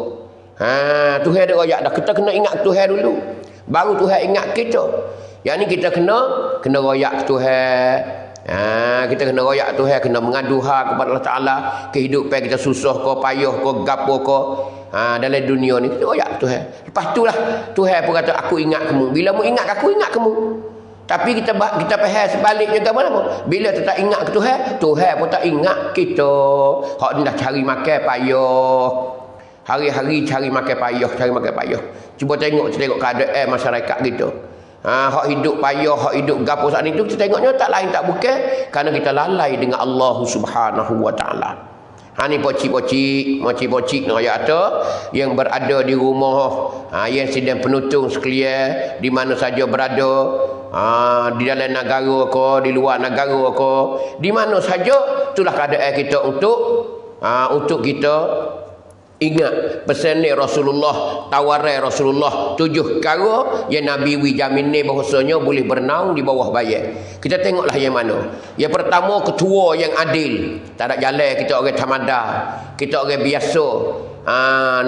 Tuhan ada royak dah. Kita kena ingat Tuhan dulu. Baru Tuhan ingat kita. Yang ni kita kena royak Tuhan. Kita kena royak Tuhan, kena mengadu hal kepada Allah Ta'ala. Kehidupan kita susah ke, payah ke, gapo ke. Dalam dunia ni kita royak Tuhan. Lepas tu lah Tuhan pun kata aku ingat kamu. Bila mu ingat aku ingat kamu. Tapi kita faham sebaliknya ke mana pun. Bila kita tak ingat ke Tuhan, Tuhan pun tak ingat kita. Hak ni dah cari makan payah. Hari-hari cari makan payah. Cuba tengok keadaan masyarakat kita. Hak hidup payah, hak hidup gapo saat itu kita tengoknya tak lain tak bukan kerana kita lalai dengan Allah Subhanahu Wa Ta'ala. Ni pocik-pocik nak ayat tu yang berada di rumah, yang sedang penutung sekalian di mana saja berada, di dalam negara ke, di luar negara ke, di mana saja, itulah keadaan kita untuk kita ingat pesan ni Rasulullah, tawaran Rasulullah 7 perkara yang Nabi jamin ni bahawasanya boleh bernaung di bawah bayar. Kita tengoklah yang mana. Yang pertama, ketua yang adil. Tak ada jalan kita orang tamada, kita orang biasa.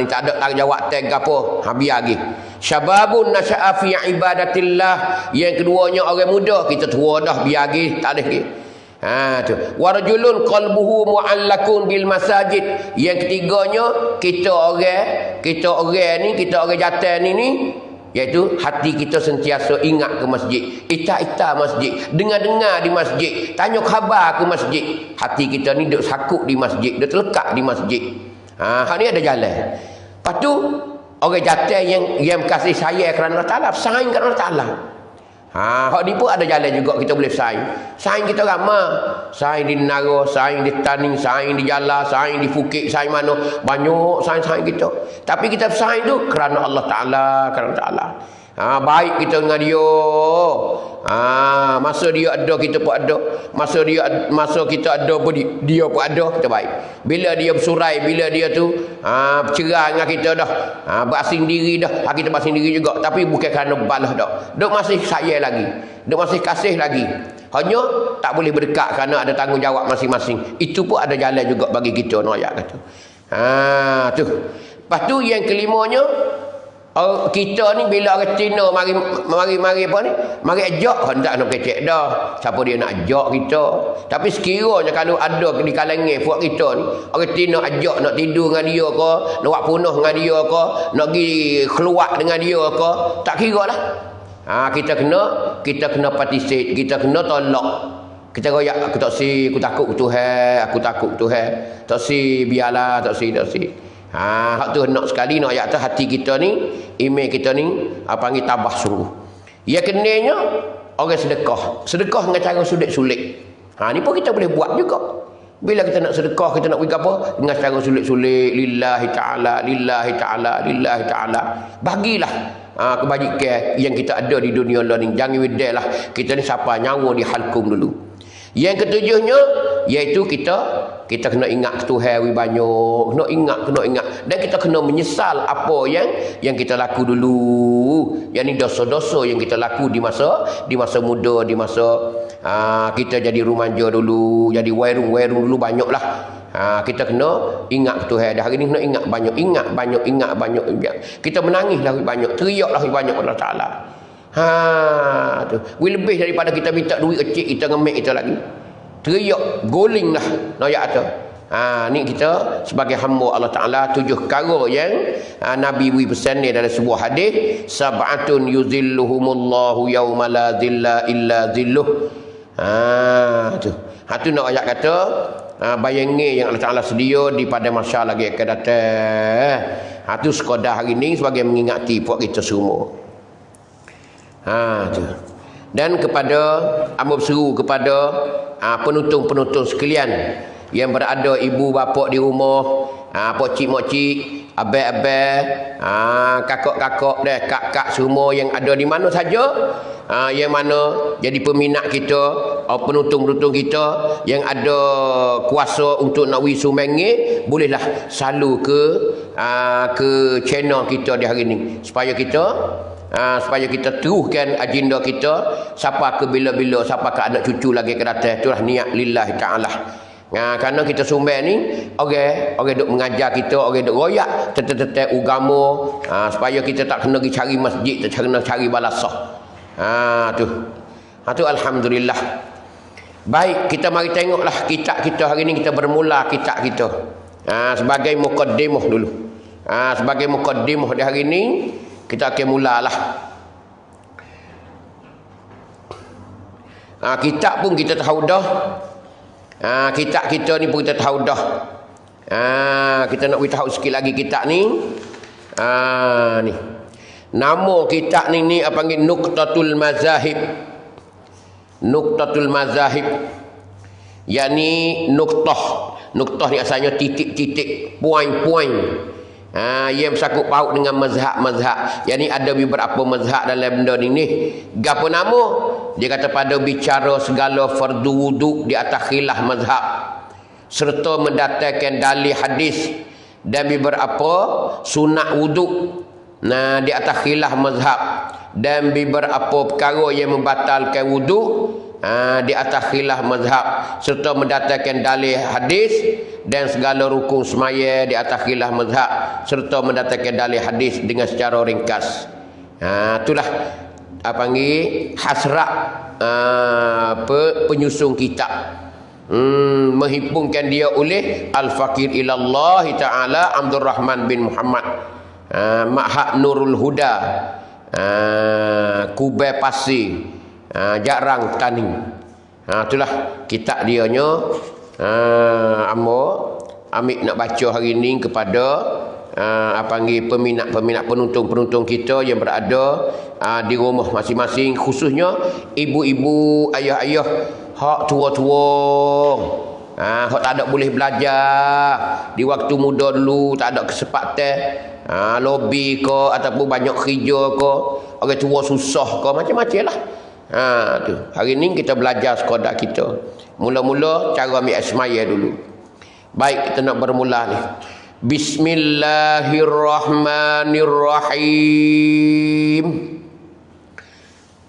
Ni tak ada jawab tag apa, biar lagi. Syababun nasya'a fi ibadatillah. Yang keduanya orang muda, kita tua dah biar lagi, tak ada lagi. Tu. Warajulun qalbuhu mu'allakun bil masajid. Yang ketiganya, kita orang jatuh ni iaitu hati kita sentiasa ingat ke masjid, ita masjid, dengar di masjid, tanya khabar ke masjid. Hati kita ni duk sakut di masjid, duk terlekat di masjid. Hak ni ada jalan. Lepas tu orang jatuh yang kasih sayang kerana Allah Ta'ala, sayang kerana Allah Ta'ala. Hak ni pun ada jalan juga kita boleh saing. Saing kita ramai. Saing di Nara, saing di Taning, saing di Jala, saing di Fukit, saing mana. Banyak saing-saing kita. Tapi kita saing tu kerana Allah Ta'ala. Baik kita dengan dia. Masa dia ada kita pun ada. Masa kita ada pun dia pun ada, kita baik. Bila dia bersurai, bila dia tu bercerai dengan kita dah, berasing diri dah, kita berasing diri juga, tapi bukan kerana balas dah. Dok masih sayang lagi, dok masih kasih lagi. Hanya tak boleh berdekat kerana ada tanggungjawab masing-masing. Itu pun ada jalan juga bagi kita, nak ayat kata. Tu. Lepas tu yang kelimanya, kita ni bila orang Cina mari apa ni, mari ajak, hendak nak kecek dah. Siapa dia nak ajak kita? Tapi sekiranya kalau ada di kalangan puak kita ni, orang Cina ajak nak tidur dengan dia ke, nak buat punah dengan dia ke, nak pergi keluar dengan dia ke, tak kira lah. Kita kena participate, kita kena tolak. Kita royak, aku tak si, aku takut Tuhan, tak si, biarlah, tak si. Hak tu nak sekali nak ayat tu hati kita ni, iman kita ni panggil tabah sungguh. Ya kenanya orang sedekah dengan cara sulit-sulit. Ni pun kita boleh buat juga. Bila kita nak sedekah, kita nak bagi apa? Dengan cara sulit-sulit, lillahi ta'ala. Bagilah kebajikan yang kita ada di dunia ni. Jangan widailah kita ni siapa nyawa di halkum dulu. Yang ketujuhnya iaitu kita kena ingat Tuhan banyak, kena ingat dan kita kena menyesal apa yang kita laku dulu. Yang ni dosa-dosa yang kita laku di masa muda, di masa kita jadi remaja dulu, jadi wairung dulu banyaklah. Kita kena ingat Tuhan. Dah hari ni kena ingat banyak. Kita menangislah banyak, teriaklah banyak Allah Taala. Tu. Lebih daripada kita minta duit kecil kita ngemek kita lagi. Teriak, goling lah noyak tu. Ni kita sebagai hamba Allah Ta'ala 7 perkara yang Nabi pesan ni dalam sebuah hadis, sab'atun yuzilluhumullahu yawma la zilla illa zilluh. Tu. Tu nak ayat kata bayangi yang Allah Ta'ala sedia di pada masa lagi akan datang. Tu sekadar hari ni sebagai mengingati puak kita semua. Tu. Dan kepada amba berseru kepada penonton-penonton sekalian yang berada ibu bapa di rumah, pokcik mokcik, abang-abang, kakak-kakak dan kak-kak semua yang ada di mana saja, yang mana jadi peminat kita, penonton-penonton kita yang ada kuasa untuk nak wis sumbangi, bolehlah selalu ke channel kita di hari ni supaya kita teruskan agenda kita sampai ke bila-bila, sampai ke anak cucu lagi ke datang. Itulah niat lillahi ta'ala. Kerana kita sumbang ni orang duk mengajar kita, orang duk royak tetap agama, supaya kita tak kena pergi cari masjid, tak kena cari balasah. Tu alhamdulillah. Baik, kita mari tengoklah kitab kita hari ni. Kita bermula kitab kita sebagai mukaddimah dulu. Sebagai mukaddimah di hari ni kita akan mulalah. Kitab pun kita tahu dah. Kitab kita ni pun kita tahu dah. Kita nak beritahu sikit lagi kitab ni. Ni. Nama kitab ni apa panggil Nuqtatul Mazahib. Nuqtatul Mazahib. Yani nuqtah. Nuqtah ni asalnya titik-titik, poin-poin. Yang bersangkut paut dengan mazhab-mazhab. Yang ni ada beberapa mazhab dalam benda ni. Gapo nama? Dia kata pada bicara segala fardu wuduk di atas khilaf mazhab, serta mendatangkan dalil hadis dan beberapa sunat wuduk di atas khilaf mazhab, dan beberapa perkara yang membatalkan wuduk di atas khilaf mazhab, serta mendatangkan dalil hadis dan segala rukun semaya di atas khilaf mazhab, serta mendatangkan dalil hadis dengan secara ringkas. Itulah panggil hasrat penyusun kitab. Menghimpunkan dia oleh Al-Fakir ilallah Ta'ala Abdul Rahman bin Muhammad Ma'had Nurul Huda, Kubai Pasir, Jarang Tani. Itulah kitab dia nya. Amik nak baca hari ni kepada peminat-peminat penonton-penonton kita yang berada di rumah masing-masing, khususnya ibu-ibu, ayah-ayah hak tua-tua, hak tak ada boleh belajar di waktu muda dulu, tak ada kesempatan, lobby ke ataupun banyak kerja ke, orang tua susah ke, macam-macam lah. Tu. Hari ni kita belajar sekadar kita. Mula-mula cara ambil asmaya dulu. Baik, kita nak bermula ni. Bismillahirrahmanirrahim.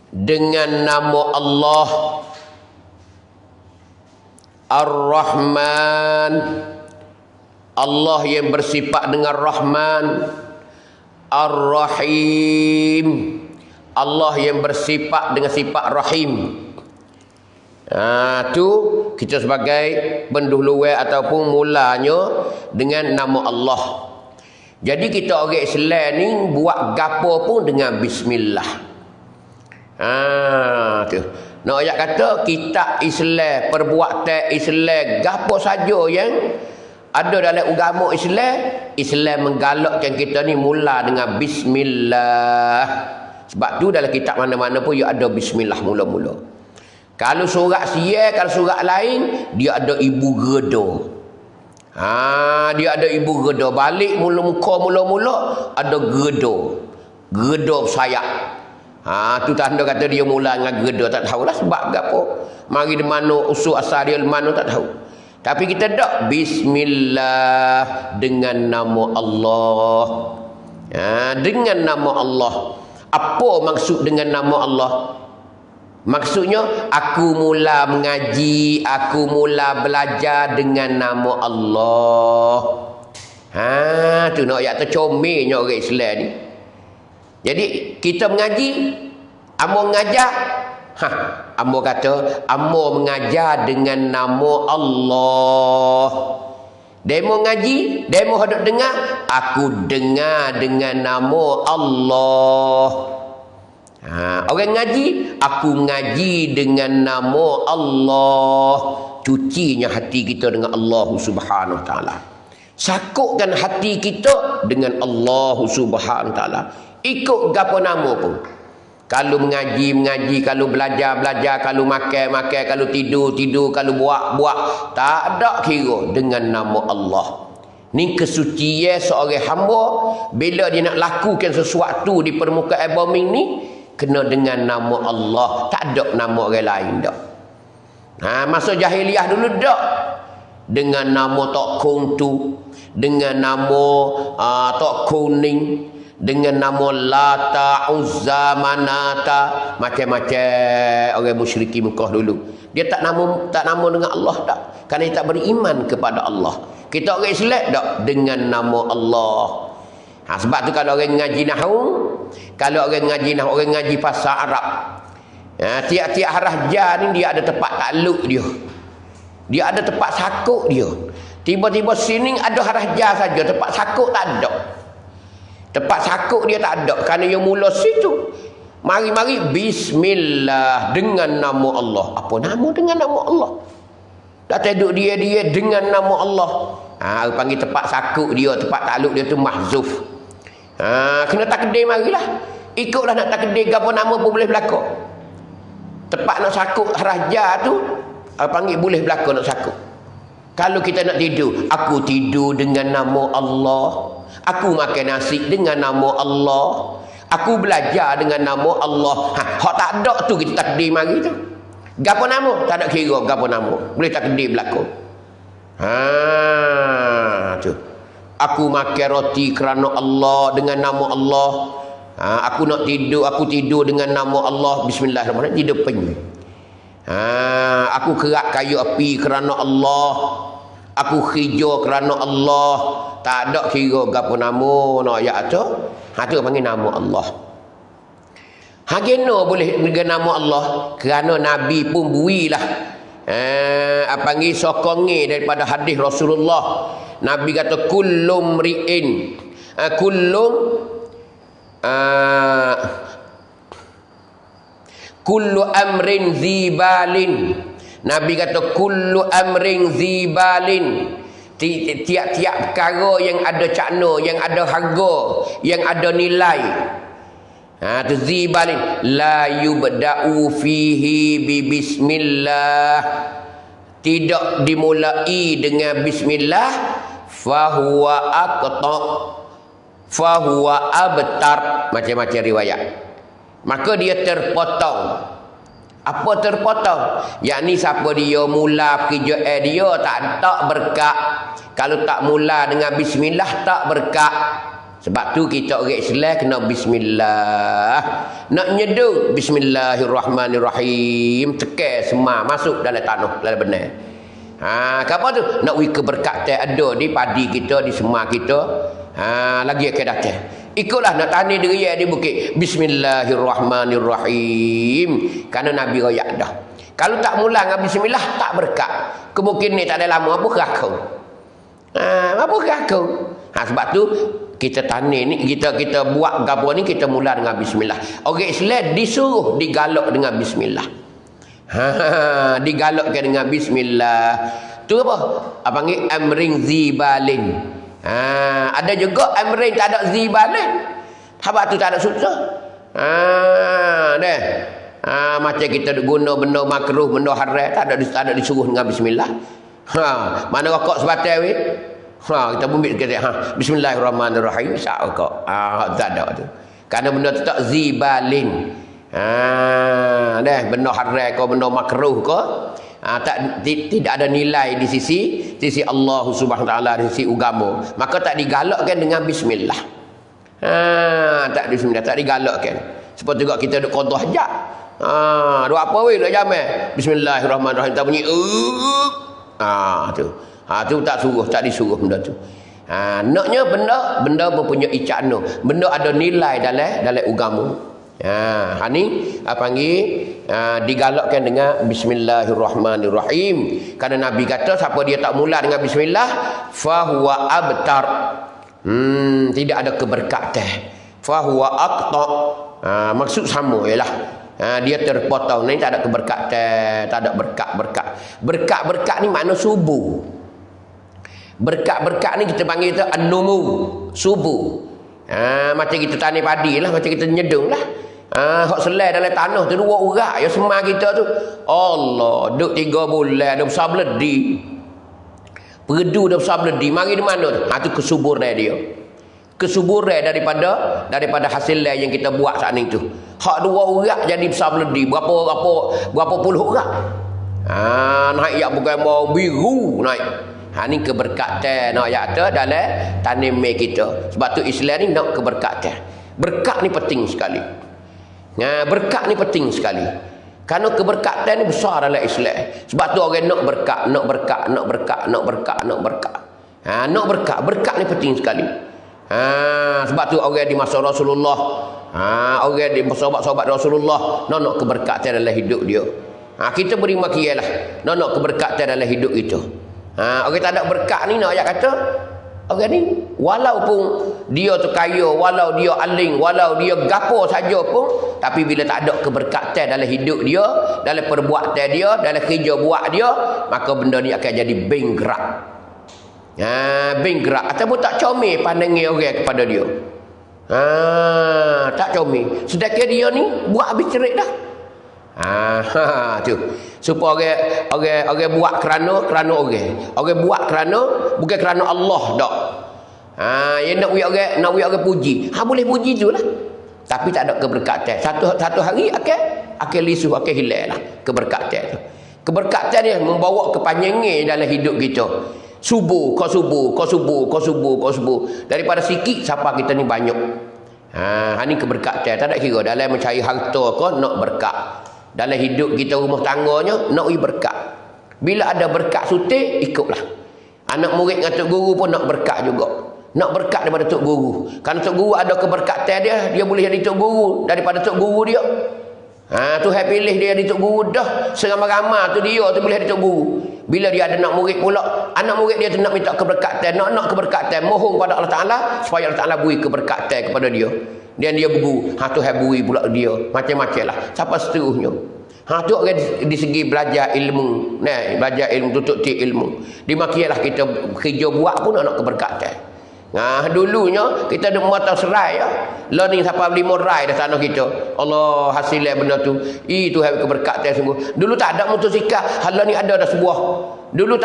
Dengan nama Allah Ar-Rahman, Allah yang bersifat dengan Rahman. Ar-Rahim, Allah yang bersifat dengan sifat Rahim. Tu kita sebagai pendahuluan ataupun mulanya dengan nama Allah. Jadi kita orang Islam ni buat gapo pun dengan bismillah. Tu. Nak ayat kata kitab Islam, perbuatan Islam, gapo saja yang ada dalam agama Islam, Islam menggalakkan kita ni mula dengan bismillah. Sebab tu dalam kitab mana-mana pun dia ada bismillah mula-mula. Kalau surat sial, kalau surat lain, dia ada ibu gerda. Dia ada ibu gerda. Balik mula-mula ada gerda. Gerda sayap. Tu tanda kata dia mula dengan gerda. Tak tahulah sebab apa. Mari di mana usul asal dia mana tak tahu. Tapi kita tak bismillah dengan nama Allah. Dengan nama Allah. Apa maksud dengan nama Allah? Maksudnya aku mula mengaji, aku mula belajar dengan nama Allah. Tu nak ayat tercomelnya orang Islam ni. Jadi kita mengaji, amo mengajar, amo kata amo mengajar dengan nama Allah. Demo ngaji, demo hendak dengar, aku dengar dengan nama Allah. Orang ngaji, aku ngaji dengan nama Allah. Cucinya hati kita dengan Allah Subhanahu Wa Taala. Sakutkan hati kita dengan Allah Subhanahu Wa Taala. Ikut gapo nama pun. Kalau mengaji, kalau belajar, kalau makan, kalau tidur, kalau buat, tak ada kira dengan nama Allah. Ni kesucian seorang hamba bila dia nak lakukan sesuatu di permukaan bumi ni kena dengan nama Allah, tak ada nama orang lain dak. Masa jahiliah dulu dak. Dengan nama Tok Kong tu, dengan nama Tok Kuning, dengan nama Lata, Uzza, Manata, macam-macam orang musyriki Mekah dulu. Dia tak nama dengan Allah tak. Kerana dia tak beriman kepada Allah. Kita orang Islam tak dengan nama Allah. Sebab tu kalau orang ngaji nahwu, kalau orang ngaji bahasa Arab, tiap-tiap harah ja ni dia ada tempat takluk dia. Dia ada tempat sakut dia. Tiba-tiba sini ada harah ja saja, tempat sakut tak ada. Tempat sakut dia tak ada. Kerana yang mula situ. Mari-mari bismillah dengan nama Allah. Apa nama dengan nama Allah? Tak teduk dia dengan nama Allah. Panggil tempat sakut dia, tempat takluk dia tu mahzuf. Kena takdir marilah. Ikutlah nak takdir apa nama pun boleh berlaku. Tempat nak sakut raja tu panggil boleh berlaku nak sakut. Kalau kita nak tidur, aku tidur dengan nama Allah. Aku makan nasi dengan nama Allah. Aku belajar dengan nama Allah. Hak tak ada tu kita takdir mari tu. Gapo nama? Tak ada kira gapo nama. Boleh takdir berlaku. Tu. Aku makan roti kerana Allah dengan nama Allah. Aku nak tidur, aku tidur dengan nama Allah. Bismillahirrahmanirrahim. Tidur penyu. Aku kerak kayu api kerana Allah. Aku hijau kerana Allah. Tak ada kira gapo nama nak ayat tu. Tu panggil nama Allah. Hageno boleh dengan nama Allah kerana Nabi pun builah. Panggil sokongi daripada hadis Rasulullah. Nabi kata kullum ri'in kullu amrin zibalin. Nabi kata kullu amrin zibalin. tiap-tiap perkara yang ada cakna, yang ada harga, yang ada nilai. Tu zibalin la yubda'u fihi bi bismillah, tidak dimulai dengan bismillah, fahuwa aqta, fahuwa abtar, macam-macam riwayat. Maka dia terpotong. Apa terpotong? Yakni siapa dia mula kerja dia tak berkat. Kalau tak mula dengan bismillah tak berkat. Sebab tu kita orang Islam kena bismillah. Nak nyeduh bismillahirrahmanirrahim, tekan semar masuk dalam tanah, dalam benar. Apa tu? Nak wi keberkatan ada di padi kita, di semar kita. Lagi akan datang. Ikutlah nak tani diri di bukit. Bismillahirrahmanirrahim. Kerana Nabi royak dah. Kalau tak mula dengan bismillah tak berkat. Kemungkinan ni tak ada lama apa aku. Apa aku? Sebab tu kita tani ni, kita buat gapo ni, kita mula dengan bismillah. Orang Islam disuruh digalak dengan bismillah. Digalakkan dengan bismillah. Tu apa? Apa panggil amring zibalin. Ada juga amrin tak ada zibalin. Sebab tu tak ada susah. Macam kita guna benda makruh, benda haram, tak ada disuruh dengan bismillah. Mana rokok sebatai weh? Kita pun kata bismillahirrahmanirrahim, syak rokok. Tak ada tu. Kerana benda tu tak zibalin. Benda haram ke benda makruh ke, tidak ada nilai di sisi Allah Subhanahu Wa Taala, di sisi agama, maka tak digalakkan dengan bismillah. Tak bismillah, tak digalakkan. Seperti juga kita duk qada hajat. Duk apa weh duk jamak bismillahirrahmanirrahim tak bunyi tu. Tu tak suruh, tak disuruh benda tu. Naknya benda mempunyai cakna, benda ada nilai dalam agama. Ni panggil digalakkan dengan bismillahirrahmanirrahim. Kerana Nabi kata siapa dia tak mula dengan bismillah, fahuwa abtar, tidak ada keberkatan. Fahuwa aqta, maksud sama ialah dia terpotong ni, tak ada keberkatan, tak ada berkat. Berkat ni makna subuh. Berkat ni kita panggil itu an-numu, subuh. Macam kita tani padi lah, macam kita nyedung lah. Hak selai dalam tanah tu 2 urat ya semar kita tu. Allah, duk 3 bulan dah besar beledi. Perdu dah besar beledi, mari di mana tu? Tu kesuburan dia. Kesuburan daripada hasil yang kita buat saat ni tu. Hak 2 urat jadi besar beledi, berapa puluh urat. Naik ya bukan mau biru naik. Ni keberkatan nak ayat tu dalam tanim kita. Sebab tu Islam ni nak keberkatan. Berkat ni penting sekali. Berkat ni penting sekali. Kerana keberkatan ni besar dalam Islam. Sebab tu orang nak berkat. Berkat ni penting sekali. Sebab tu orang di masa Rasulullah, orang di sahabat-sahabat Rasulullah nak keberkatan dalam hidup dia. Kita beri makiyalah nak keberkatan dalam hidup itu. Orang tak ada berkat ni nak ayat kata orang ni walaupun dia tu kaya, walau dia aling, walau dia gapo saja pun, tapi bila tak ada keberkatan dalam hidup dia, dalam perbuatan dia, dalam kerja buat dia, maka benda ni akan jadi benggerak. Benggerak ataupun tak comel pandangnya orang kepada dia. Tak comel. Sedangkan dia ni buat habis cerit dah. Tu. Supaya orang buat kerana orang. Orang buat kerana bukan kerana Allah dak. Yang nak orang puji. Boleh puji tu lah. Tapi tak ada keberkatan. Satu hari akan lisuh, akan hilang lah keberkatan tu. Keberkatan dia membawa kepanjangan dalam hidup kita. Subuh. Daripada sikit siapa kita ni banyak. Ini keberkatan. Tak ada kira dalam mencari harta ke nak berkat. Dalam hidup kita rumah tangganya nak berkat. Bila ada berkat suti, ikutlah. Anak murid dengan tok guru pun nak berkat juga. Nak berkat daripada tok guru. Kalau tok guru ada keberkatan dia boleh jadi tok guru daripada tok guru dia. Tuhan pilih dia jadi tok guru dah. Seramai-ramai tu dia tu boleh jadi tok guru. Bila dia ada nak murid pula, anak murid dia tu nak minta keberkatan, nak keberkatan, mohon kepada Allah Taala supaya Allah Taala beri keberkatan kepada dia. Dan dia berguru, Tuhan beri pula dia. Macam-macam lah. Siapa seterusnya? Ha tu orang di segi belajar ilmu. Nah, belajar ilmu tutup ti ilmu. Dimakilah kita kerja buat pun nak keberkatan. Nah, dulunya kita ada mata serai ya. Lah ni sampai 5 rai dah sana kita. Allah hasilnya benda tu. Itu hai keberkatan sungguh. Dulu tak ada motosikal, hal ni ada dah sebuah. Dulu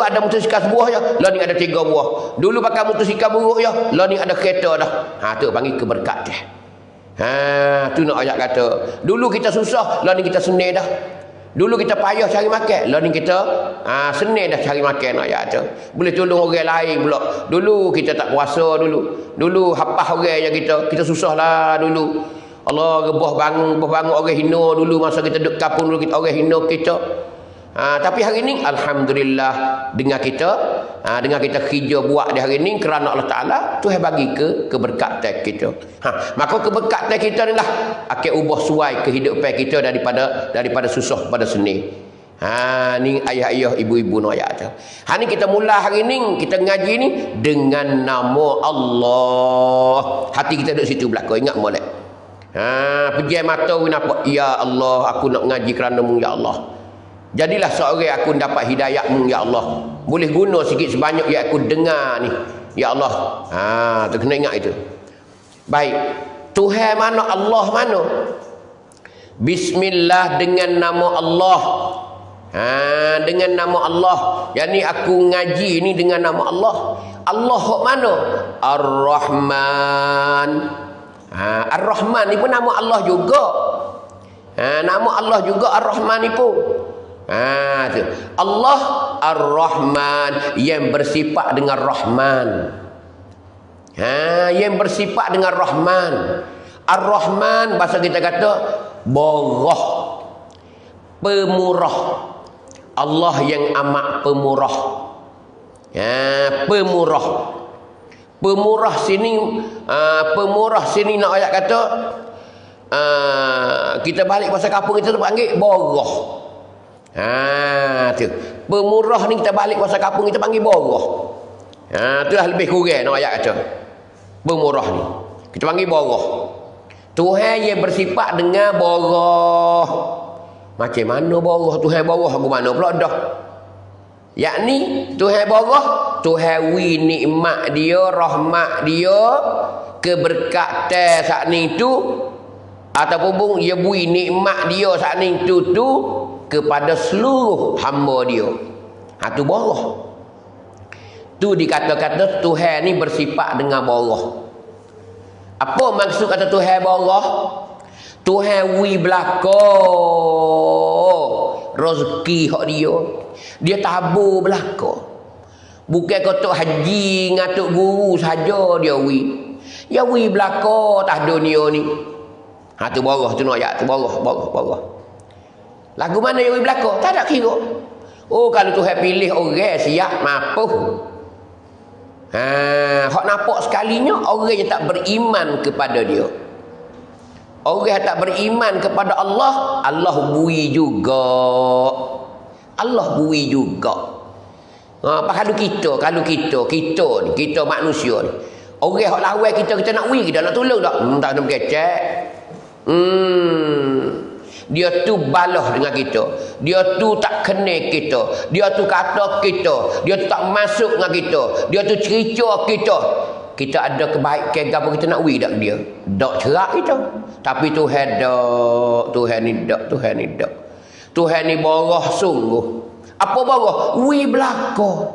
ada motosikal sebuah ya, lah ni ada 3 buah. Dulu pakai motosikal buruk ya, lah ni ada kereta dah. Ha tu panggil keberkatan. Ha tu nak ayat kata. Dulu kita susah, lah ni kita senang dah. Dulu kita payah cari makan, lah ni kita senang dah cari makan ayat tu. Boleh tolong orang lain pula. Dulu kita tak puasa dulu. Dulu hapah orang je kita susahlah dulu. Allah rebah bangun orang hina dulu masa kita duduk kampung dulu kita orang hina kita. Tapi hari ni alhamdulillah dengan kita kerja buat di hari ni kerana Allah Taala Tuhan bagi keberkatan kita. Maka keberkatan kita ni lah akan ubah suai kehidupan kita daripada susah pada seni. Ni ayah-ayah ibu-ibu no ayat tu. Ni kita mula hari ni kita ngaji ni dengan nama Allah. Hati kita duduk situ belakang ingat molek. Pejam mata we nampak ya Allah aku nak ngaji kerana-Mu ya Allah. Jadilah seorang aku dapat hidayah-Mu ya Allah. Boleh guna sikit sebanyak yang aku dengar ni. Ya Allah. Tu kena ingat itu. Baik. Tuhan mana? Allah mana? Bismillah dengan nama Allah. Dengan nama Allah. Yang ni aku ngaji ni dengan nama Allah. Allah mana? Ar-Rahman. Ar-Rahman ni pun nama Allah juga. Nama Allah juga Ar-Rahman ni pun. Tu. Allah Ar-Rahman yang bersifat dengan Rahman. Yang bersifat dengan Rahman. Ar-Rahman bahasa kita kata borah, pemurah. Allah yang amat pemurah. Pemurah. Pemurah sini nak ayat kata kita balik bahasa kampung kita panggil borah. Tu. Pemurah ni kita balik bahasa kampung kita panggil borah. Tu dah lebih kurang nak ayat kata. Pemurah ni kita panggil borah. Tuhan yang bersifat dengan borah. Macam mana borah? Tuhan borah aku mana pula dah? Yakni Tuhan borah, Tuhan wi nikmat dia, rahmat dia, keberkatan saat ni tu ataupun dia bui nikmat dia saat ni tu kepada seluruh hamba dia. Tu borah. Tu dikata-kata Tuhan ni bersifat dengan borah. Apa maksud kata Tuhan borah? Tuhan wi belaka rezeki hak dia. Dia tabur belaka. Bukan kotak haji ngatuk guru saja dia wi. Ya wi belaka atas dunia ni. Tu borah tu nak ayat tu borah. Lagu mana yang wi belaka? Tak ada kira. Oh kalau Tuhan pilih orang siap mampu. Hak nampak sekalinya orang yang tak beriman kepada dia. Orang yang tak beriman kepada Allah, Allah bui juga. Allah bui juga. Kalau kita manusia ni. Orang yang lawan kita nak bui, kita nak tolong tak? Tak ada berkecek. Dia tu balah dengan kita. Dia tu tak kenal kita. Dia tu kata kita. Dia tu tak masuk dengan kita. Dia tu cerita kita. Kita ada kebaikan apa kita nak wi dak dia. Dak cerak kita. Tapi Tuhan dak. Tuhan ni dak. Tuhan ni borah sungguh. Apa borah? Wi belaka.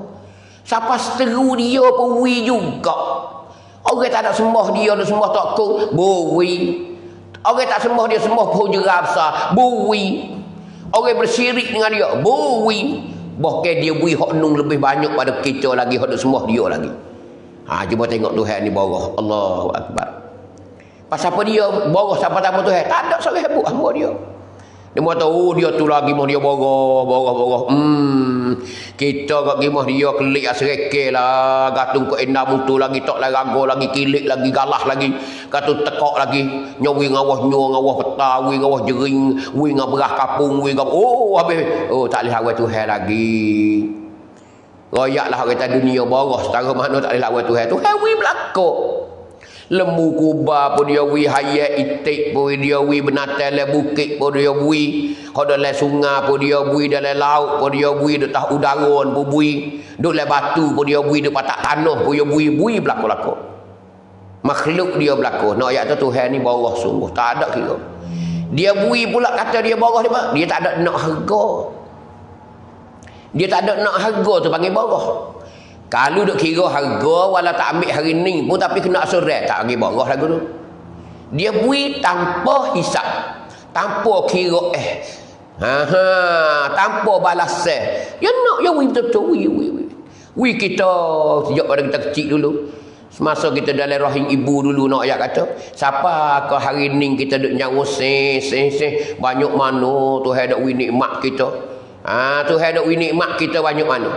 Siapa seteru dia pun wi juga. Orang tak ada sembah dia, ada sembah tak kong, bui. Orang tak sembah dia, sembah pohon jerah besar, bui. Orang bersyirik dengan dia, bui. Bahkan dia bui hak nung lebih banyak pada kita lagi, hak duk sembah dia lagi. Cuba tengok Tuhan ni borah. Allahu Akbar. Pasal apa dia borah siapa-siapa Tuhan? Tak ada seorang hebuk hamba dia. Dia mahu tahu dia tu lagi mah dia borah. Kita kat gimah dia kelik asereke lah. Gatung ke enam tu lagi tok lah rago lagi kilik lagi galah lagi. Gatung tekok lagi. Nyawi ngawah peta, wi ngawah jering, wi ngabrah kapung, wi ngawah. Habis. Tak boleh lawan Tuhan lagi. Royaklah orang dunia borah setara mana tak boleh lawan Tuhan. Tuhan wi belaka. Lembu kuba pun dia wi, hayat itik pun dia wi, benatai le bukit pun dia wi, kalau dalam sungai pun dia wi, dalam laut pun dia wi, duk tah udara pun wi, duk le batu pun dia wi, duk patak tanah pun dia wi berlaku-laku. Makhluk dia berlaku. Nak ayat tu Tuhan ni bawah sungguh, tak ada kira. Dia bui pula kata dia bawah dia tak ada nak harga. Dia tak ada nak harga tu panggil bawah. Kalau duk kira harga wala tak ambil hari ni pun tapi kena surat tak panggil bawah lagu tu. Dia bui tanpa hisap, tanpa kira tanpa balasan. Ya nak ya wi betul wi kita sejak pada kita kecil dulu. Semasa kita dalam rahim ibu dulu nak ayat kata, siapa ke hari ni kita duk nyawa banyak mana Tuhan dak wi nikmat kita. Tuhan dak wi nikmat kita banyak mana.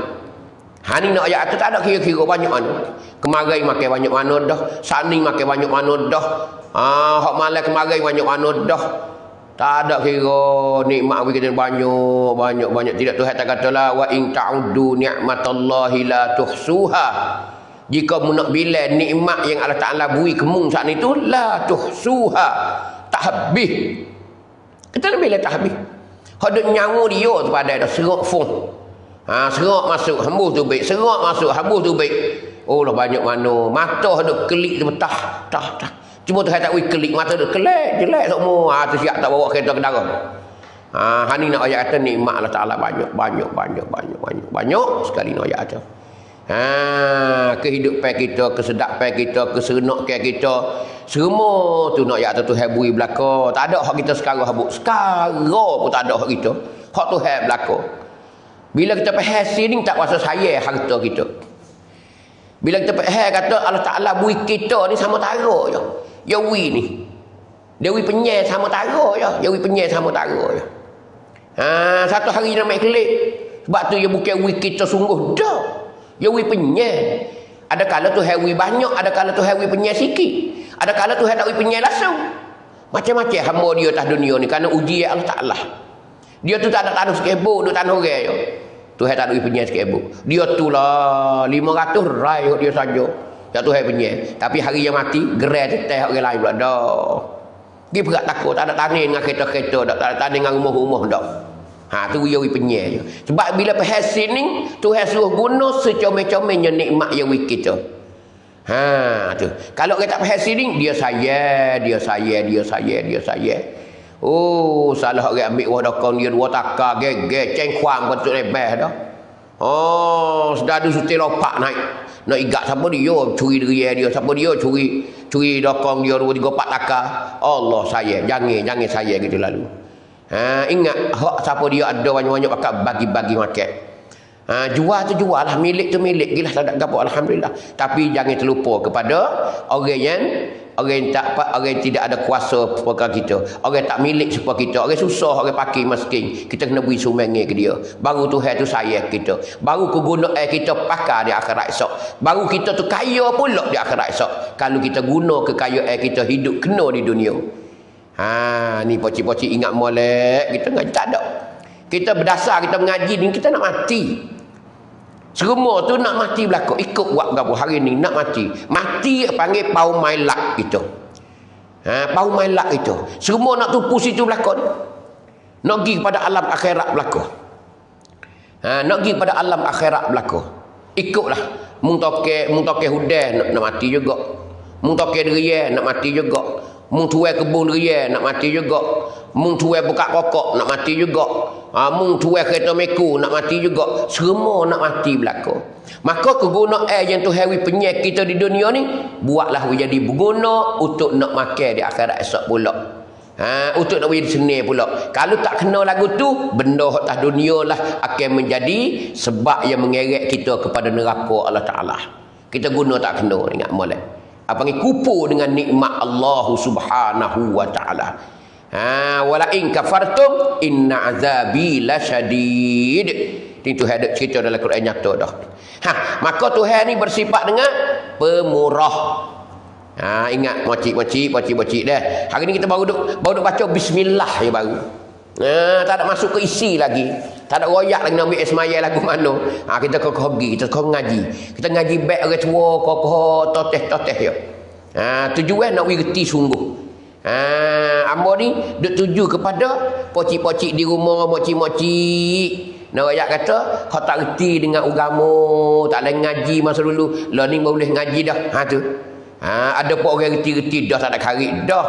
Ni nak ayat kata tak ada kira-kira banyak mana. Kemarin makan banyak mana dah, saat ni makan banyak mana dah. Hak malam kemarin banyak mana dah. Tak ada kira nikmat kita banyak. Tidak Tuhan tak katalah wa in ta'uddu ni'matallahi la tuhsuha. Jika mu nak bila nikmat yang Allah Ta'ala beri kemung saat itu, la tuhsuha, tak habis. Kita nak bila tak habis. Hadut nyawa dia tu pada dah serak fung. Serak masuk hembus tu baik, serak masuk hembus tu baik. Oh lah banyak mana. Mata hadut kelik tu betah. Cuma tu tak wui kelik, mata duk jelek semua. Tu siap tak bawa kereta ke darah. Ni nak ayat kata nikmat Allah Ta'ala banyak sekali nak ayat kata. Kehidupan kita, kesedapan kita, keserenakan kita, semua tu nak ayat kata Tuhan beri belaka. Tak ada hak kita sekarang habuk. Sekarang pun tak ada hak kita. Hak Tuhan belaka. Bila kita faham sini tak kuasa saya harta kita. Bila kita faham kata Allah Ta'ala beri kita ni sama tara je. Ya wi ni. Dia wi penyai sama tara je. Ya wi penyai sama tara je. Satu hari nak main kelik. Sebab tu dia bukan wi kita sungguh dah. Ya wi penyai. Ada kala tu wi banyak, ada kala tu wi penyai sikit. Ada kala tu tak wi penyai langsung. Macam-macam hamba dia atas dunia ni kerana uji Allah Ta'ala. Dia tu tak ada tanah sekebuk, duk tanah orang je. Tuhan tak ada penyai sekebuk. Dia tu lah 500 rai dia saja. Ya Tuhan penyai. Tapi hari yang mati, gerai teteh orang lain pula dah. Dia berat takut, tak ada tanah dengan kereta-kereta dak, tak ada tanah dengan rumah-rumah dak. Tu dia penyai je. Sebab bila perhasil ni, Tuhan suruh guna secomel-comelnya nikmat yang kita. Tu. Kalau kita tak perhasil ni, dia sayang. Oh, salah orang ambil wah dokong dia 2 takar geger cengkuang patut lebih dah. Sedadu suti lopak naik. Nak igat siapa dia curi dia, siapa dia curi dokong dia 2 3 4 takar. Allah saya, jangan saya gitu lalu. Ingat hak siapa dia ada banyak-banyak pakat bagi-bagi makan. Jual tu jual lah, milik tu milik. Gila tak ada gapo alhamdulillah. Tapi jangan terlupa kepada orang yang tidak ada kuasa perkara kita. Orang tak milik supaya kita. Orang susah, orang pakai miskin. Kita kena beri sumbangan ke dia. Baru Tuhan tu sayang kita. Baru kegunaan kita pakai di akhirat esok. Baru kita tu kaya pula di akhirat esok. Kalau kita guna kekayaan kita hidup kena di dunia. Ni pocik-pocik ingat molek. Kita ngaji tak ada. Kita berdasar kita mengaji ni kita nak mati. Semua tu nak mati belakang. Ikut buat berapa hari ni nak mati. Mati panggil pau mailak itu. Pau mailak itu. Semua nak tupu situ belakang. Nak pergi kepada alam akhirat belakang. Nak pergi kepada alam akhirat belakang. Ikutlah. Mung toke hudan nak mati juga. Mung toke deria nak mati juga. Mung tuai kebun deria nak mati juga. Mung tuai buka pokok nak mati juga. Mung tuai kereta meku nak mati juga. Semua nak mati belaka. Maka kegunaan yang Tuhan penyai kita di dunia ni, buatlah jadi berguna untuk nak makan di akhirat esok pula. Untuk nak jadi seni pula. Kalau tak kena lagu tu, benda atas dunia lah akan menjadi sebab yang mengeret kita kepada neraka Allah Ta'ala. Kita guna tak kena, ingat molek. Apa ni kupu dengan nikmat Allah Subhanahu wa Ta'ala. Wala in kafartum inna azabi lasyadid. Itu ada cerita dalam Quran nyata dah. Maka Tuhan ni bersifat dengan pemurah. Ingat makcik dah. Hari ni kita baru baca bismillah je baru. Tak ada masuk ke isi lagi. Tak ada royak lagi nak ambil ismaya lagu mana. Kita kau pergi, kita kau ngaji. Kita ngaji baik orang tua, kau toteh je. Tujuan nak reti sungguh. Ambo ni duk tuju kepada pocik-pocik di rumah, mocik-mocik. Nak ayat kata, kau tak reti dengan agama, tak boleh ngaji masa dulu. Lah ni boleh ngaji dah. Tu. Ada pun orang reti-reti dah tak ada karik dah.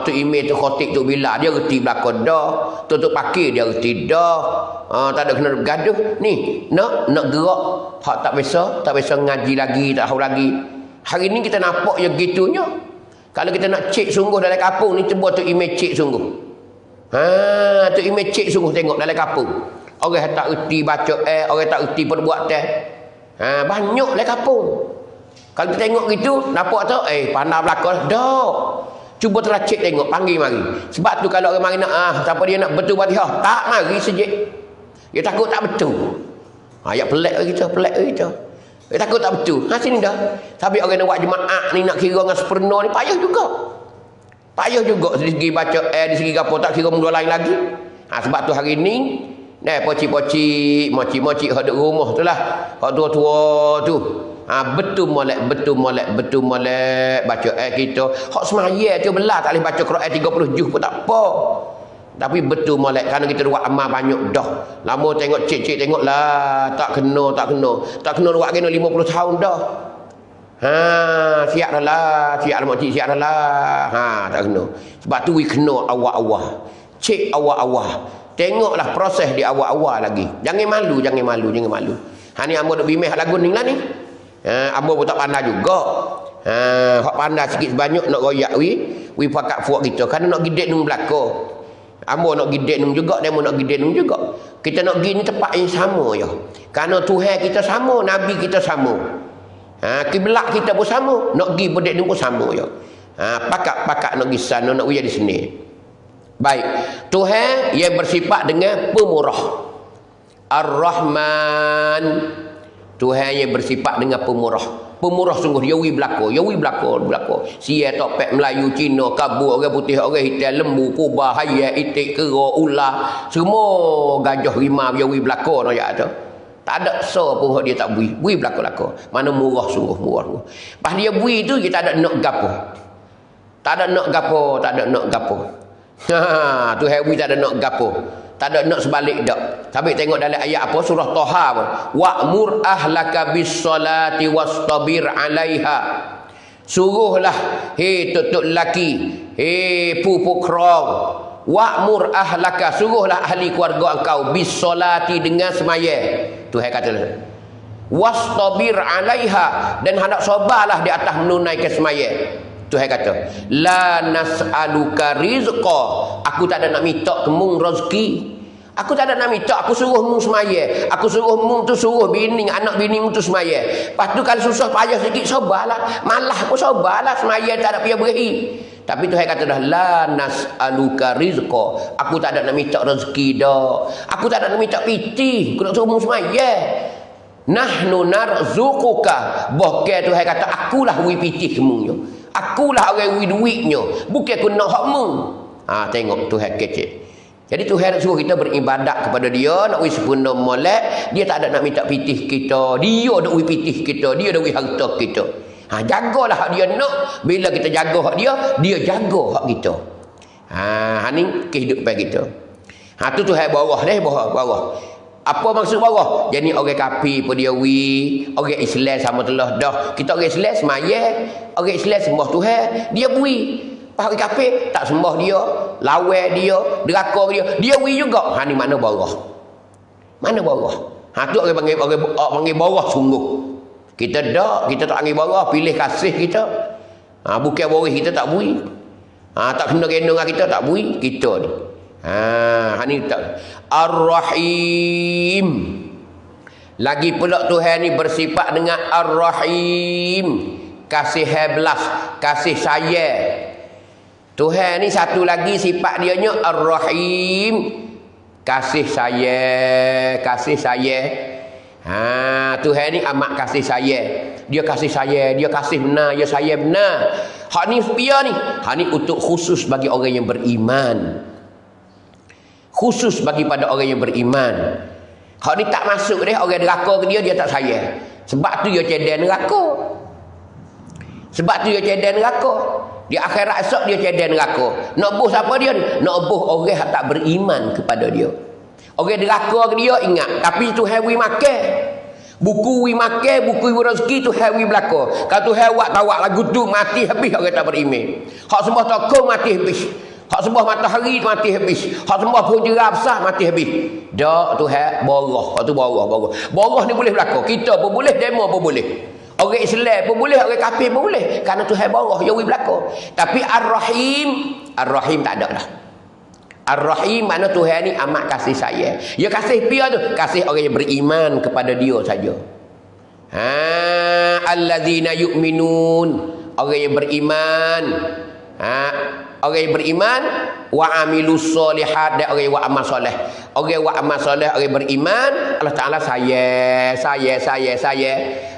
Tu email tu khotik tu bila dia reti belakang dah. Tu pakir dia reti dah. Tak ada kena bergaduh. Ni nak gerak. Hak tak biasa ngaji lagi, tak tahu lagi. Hari ni kita nampak je gitunya. Kalau kita nak cek sungguh dalam kampung ni, cuba tu email cek sungguh. Tu email cek sungguh tengok dalam kampung. Orang tak reti baca orang tak reti perbuat banyak dalam kampung. Kalau kita tengok gitu, nampak tu pandai belakang dah. Cuba telah cek tengok, panggil mari. Sebab tu kalau orang mari nak siapa dia nak betul Fatihah, tak mari sejak. Dia takut tak betul. Ayat pelik kita. Dia takut tak betul. Sini dah. Tapi orang nak buat jemaah ni nak kira dengan sepenuh ni payah juga. Payah juga dari segi baca di segi apa tak kira mula lain lagi. Sebab tu hari ni pocik-pocik, mocik-mocik hak duk rumah tu lah. Hak tua-tua tu. Betul molek baca kita. Hak semaya tu belah tak boleh baca Quran 30 juz pun tak apa. Tapi betul molek kerana kita buat amal banyak dah. Lama tengok cik tengoklah tak kena buat kena 50 tahun dah. Siap dah lah makcik siap dah lah. Tak kena. Sebab tu we kena awal-awal. Cek awal-awal. Tengoklah proses di awal-awal lagi. Jangan malu. Ni ambo duk bimeh lagu ni lah ni. Ambo pun tak pandai juga. Hak pandai sikit sebanyak nak royak we pakat fuak kita. Kerana nak gidet nung belakang. Ambo nak gidet nung juga, demo nak gidet nung juga. Kita nak pergi ni tempat yang sama ya. Kerana Tuhan kita sama, Nabi kita sama. Kiblat kita pun sama, nak pergi bedek ni pun sama ya. Pakat nak pergi sana, nak pergi di sini. Baik. Tuhan yang bersifat dengan pemurah. Ar-Rahman. Tuhan yang bersifat dengan pemurah. Pemurah sungguh dia belako. Sia topek Melayu, Cina, kabur, orang putih, orang hitam, lembu, kubah, hayat, itik, kera, ular, semua gajah rimau dia belako no ya tu. Tak ada so pun dia tak bui belako. Mana murah sungguh. Pas dia bui tu kita tak ada nak gapo. Tak ada nak gapo. Tuhan bui tak ada nak gapo. Tak ada nak sebalik dak. Tapi tengok dalam ayat apa surah Taha apa. Wa'mur ahlaka bis-salati wastabir 'alaiha. Suruhlah tutuk laki, pupuk krong. Wa'mur ahlaka, suruhlah ahli keluarga engkau bis-salati dengan semaya. Tuhan kata wastabir 'alaiha, dan hendak sabarlah di atas menunaikan semaya. Tuhan kata, la nas'aluka rizqa. Aku tak ada nak minta kemung rezeki. Aku tak ada nak minta, aku suruh mung semaya. Aku suruh mung tu suruh anak bini mung tu semaya. Lepas tu kalau susah payah sikit, sabarlah. Malah pun sabarlah, semaya tak ada payah beri. Tapi Tuhan kata dah, la nas'aluka rizqa. Aku tak ada nak minta rezeki dah. Aku tak ada nak minta piti. Aku nak suruh mung semaya. Nahnu narzuquka. Bahkan Tuhan kata, akulah wi piti kemungnya. Akulah orang wi duitnya. Bukan aku nak hak mung. Tengok Tuhan kecil. Jadi Tuhan nak suruh kita beribadat kepada dia, nak wi sempurna molek, dia tak ada nak minta pitih kita. Dia nak wi pitih kita, dia nak wi harta kita. Jagalah hak dia nak. Bila kita jaga hak dia jaga hak kita. Ni kehidupan kita. Tu Tuhan bawah deh, bawah. Apa maksud bawah? Jadi orang kafir pun dia orang Islam sama telah dah. Kita orang Islam semaya, orang Islam sembah Tuhan, dia Orang kafir tak sembah dia, lawan dia, deraka dia juga. Ni mana bawah? Mana bawah? Tu orang panggil bawah sungguh. Kita tak panggil bawah, pilih kasih kita. Bukan bawah kita tak bui. Tak kena dengan kita tak bui, kita ni. Ni tak. Ar-Rahim. Lagi pula Tuhan ni bersifat dengan Ar-Rahim. Kasih belas, kasih sayang. Tuhan ni satu lagi sifat dia nya Ar-Rahim. Kasih sayang. Tuhan ni amat kasih sayang. Dia kasih sayang, dia kasih benar, dia sayang benar. Hak ni dia ni. Hak ni untuk khusus bagi orang yang beriman. Khusus bagi pada orang yang beriman. Hak ni tak masuk dia, orang neraka ke dia tak sayang. Sebab tu dia cedek neraka. Sebab tu dia cedek neraka. Di akhirat esok dia cedek neraka. Nak buh siapa dia? Nak buh orang yang tak beriman kepada dia. Orang neraka ke dia ingat, tapi tu hewi makan. Buku wi makan, buku wi rezeki tu hewi belaka. Kalau tu hewat tawak lagu tu mati habis orang tak beriman. Hak sembah tokong mati habis. Hak sembah matahari mati habis. Hak sembah punjera besar mati habis. Dak tu boroh. Hak tu boroh. Boroh ni boleh belaka. Kita pun boleh, demo pun boleh. Orang Islam pun boleh, orang kafir pun boleh. Kerana Tuhan boroh, ya belaka. Tapi Ar-Rahim tak ada dah. Ar-Rahim makna Tuhan ni amat kasih sayang. Ya kasih pia tu, kasih orang yang beriman kepada dia saja. Allazina yu'minun, orang yang beriman. Orang yang beriman wa amilus solihat, dan orang yang amal soleh. Orang yang amal soleh, orang yang beriman, Allah Taala sayang.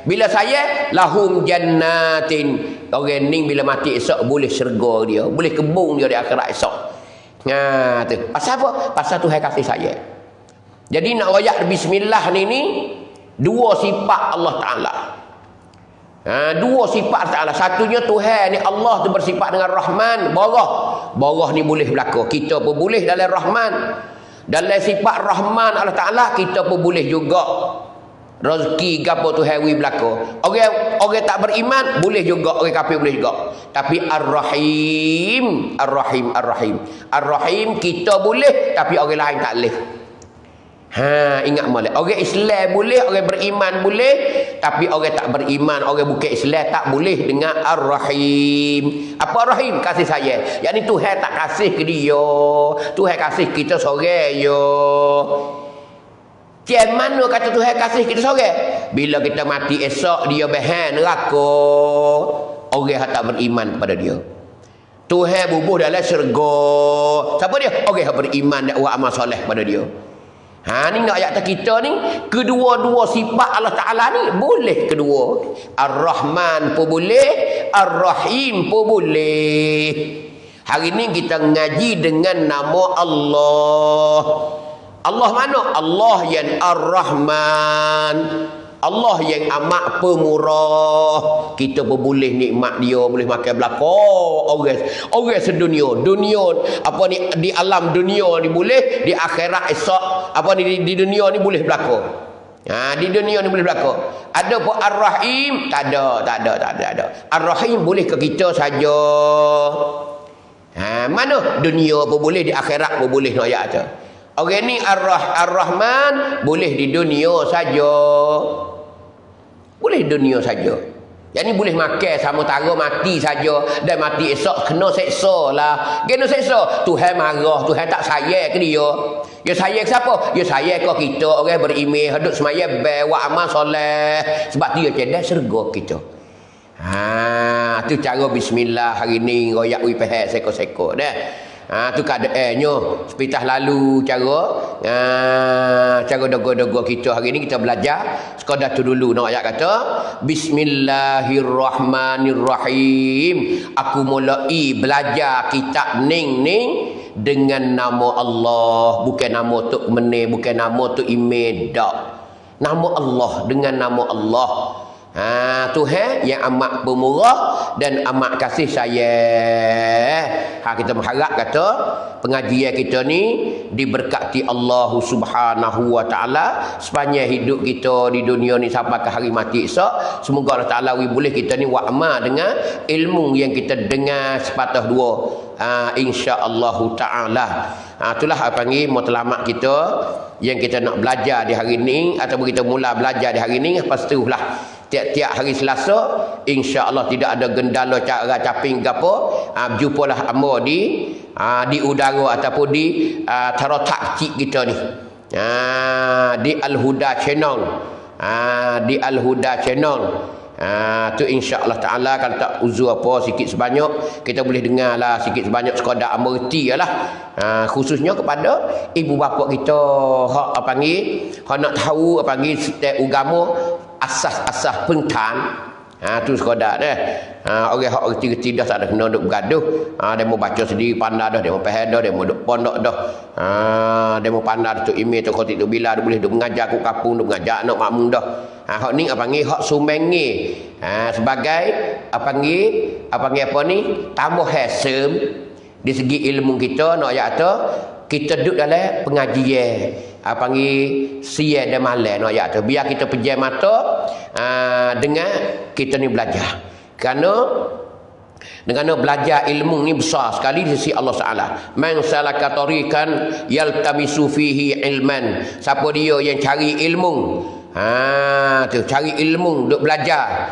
Bila sayang, lahum jannatin. Orang ni bila mati esok boleh syurga dia, boleh kebun dia di akhirat esok. Tu. Pasal apa? Pasal Tuhan kasih sayang. Jadi nak royak bismillah ni dua sifat Allah Taala. Dua sifat Allah. Satunya Tuhan ni Allah tu bersifat dengan Rahman, boroh ni boleh berlaku. Kita pun boleh dalam Rahman. Dalam sifat Rahman Allah Taala kita pun boleh juga. Rezeki gapo Tuhan wi berlaku. Orang tak beriman boleh juga, orang kafir boleh juga. Tapi Ar-Rahim kita boleh tapi orang lain tak boleh. Ingat molek. Orang Islam boleh, orang beriman boleh, tapi orang tak beriman, orang bukan Islam tak boleh dengan Ar-Rahim. Apa Rahim? Kasih sayang. Yakni Tuhan tak kasih ke dia, Tuhan kasih kita seorang yo. Macam mana kata Tuhan kasih kita seorang? Bila kita mati esok dia bahan neraka, orang yang tak beriman kepada dia. Tuhan bubuh dalam syurga. Siapa dia? Orang yang beriman dan buat amal soleh pada dia. Ni nak ayat kita ni, kedua-dua sifat Allah Ta'ala ni boleh kedua. Ar-Rahman pun boleh, Ar-Rahim pun boleh. Hari ni kita ngaji dengan nama Allah. Allah mana? Allah yang Ar-Rahman. Allah yang amat pemurah. Kita pun boleh nikmat dia, boleh makan belaka. Orang sedunia, apa ni di alam dunia ni boleh, di akhirat esok apa ni di dunia ni boleh belaka. Di dunia ni boleh berlaku. Ada pun Ar-Rahim? Tak ada. Ar-Rahim boleh ke kita saja. Mana? Dunia pun boleh, di akhirat pun boleh nak ayat tu. Orang ni Ar-Rahman boleh di dunia saja. Boleh dunia saja. Yang ni boleh makan sama tara mati saja, dan mati esok kena seksa lah. Kena seksa. Tuhan marah, Tuhan tak sayang ke dia. Ya sayang siapa? Ya sayang ke kita orang beriman, hidup semaya buat amal soleh. Sebab tu dia cedek syurga kita. Tu cara bismillah hari ni royak wi pehek seko-seko dah. Tu keadaannya sepitah lalu cara dogo-dogo kita hari ni kita belajar sekadar tu dulu nak ayat kata Bismillahirrahmanirrahim. Aku mulai belajar kitab ning dengan nama Allah, bukan nama tok meneh, bukan nama tok imed dak. Nama Allah, dengan nama Allah. Tuhan yang amat pemurah dan amat kasih sayang. Kita berharap kata pengajian kita ni diberkati Allah Subhanahu wa taala sepanjang hidup kita di dunia ni sampai ke hari mati esok. Semoga Allah Taala boleh kita ni buat amal dengan ilmu yang kita dengar sepatah dua. Insya-Allah taala. Itulah apa panggil matlamat kita yang kita nak belajar di hari ni, ataupun kita mula belajar di hari ni. Pastilah tiap-tiap hari Selasa insya-Allah tidak ada gendala cara caping gapo, jumpalah hamba di udara ataupun di tarotak cik kita ni, di Al-Huda Channel, di Al-Huda Channel. Tu insya-Allah taala kalau tak uzur apa sikit sebanyak kita boleh dengarlah sikit sebanyak sekadar amerti lah, khususnya kepada ibu bapa kita hak apa panggil, hak nak tahu apa panggil setiap agama asas-asas pentan. Tu sekadar dah. Orang hak reti-reti dah tak ada kena duk bergaduh. Dia mau baca sendiri pandai dah, dia mau faham dah, dia mau duk pondok dah. Dia mau pandai tu email tu khotik tu bila dia boleh duk mengajar ku kampung, duk mengajar anak makmum dah. Hak ni apa panggil hak sumbengi. Sebagai apa panggil apa ni? Tambah hasil di segi ilmu kita nak ayat tu kita duduk dalam pengajian panggil siang dan malam nak ayat tu biar kita pejam mata dengan kita ni belajar kerana dengan belajar ilmu ni besar sekali di sisi Allah Taala. Man salaka tariqan yaltamisu fihi ilman, siapa dia yang cari ilmu tu cari ilmu duk belajar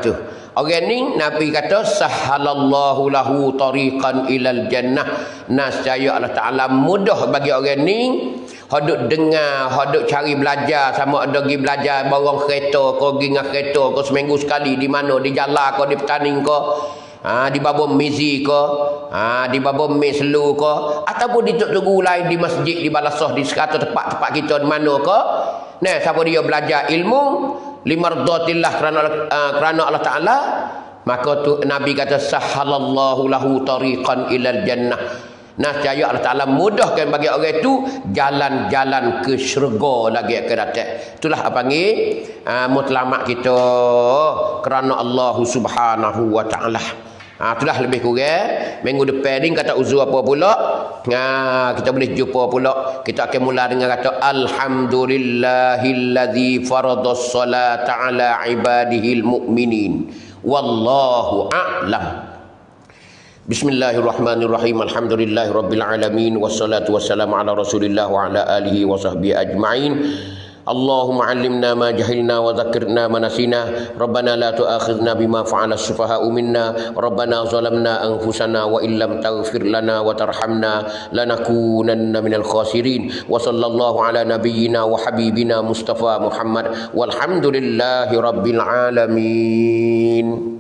tu orang ni Nabi kata sahalallahu lahu tariqan ilal jannah. Nascaya Allah Taala mudah bagi orang ni hodok dengar, hodok cari belajar sama ada pergi belajar barang kereta ke, pergi dengan kereta ke seminggu sekali di mana, di jalan ke, di petaning ke, di babon mizi ke, di babon meslu ke, ataupun di tunggu lain di masjid, di balasah, di sekata tempat-tempat kita di mana ke. Nah, siapa dia belajar ilmu limardatillah kerana Allah Taala, maka tu Nabi kata sahalallahu lahu tariqan ilal jannah. Nascaya Allah Taala mudahkan bagi orang itu jalan-jalan ke syurga lagi akan datang. Itulah apa panggil mutlamak kita kerana Allah Subhanahu wa taala. Itulah lebih kurang minggu depan ni kata uzur apa pula. Kita boleh jumpa pula. Kita akan mula dengan kata alhamdulillahillazi faradhas salata ala ibadihil mu'minin. Wallahu a'lam. Bismillahirrahmanirrahim. Alhamdulillahirabbil alamin wassalatu wassalamu ala Rasulillah wa ala alihi wa sahbihi ajma'in. Allahumma 'allimna ma jahilna wa dzakkirna ma nasina. Rabbana la tu'akhidhna bima fa'ala as-sufaha'u minna. Rabbana zalamna anfusana wa illam taghfir lana wa tarhamna lanakunanna minal khasirin. Wa sallallahu ala nabiyyina wa habibina Mustafa Muhammad walhamdulillahi rabbil alamin.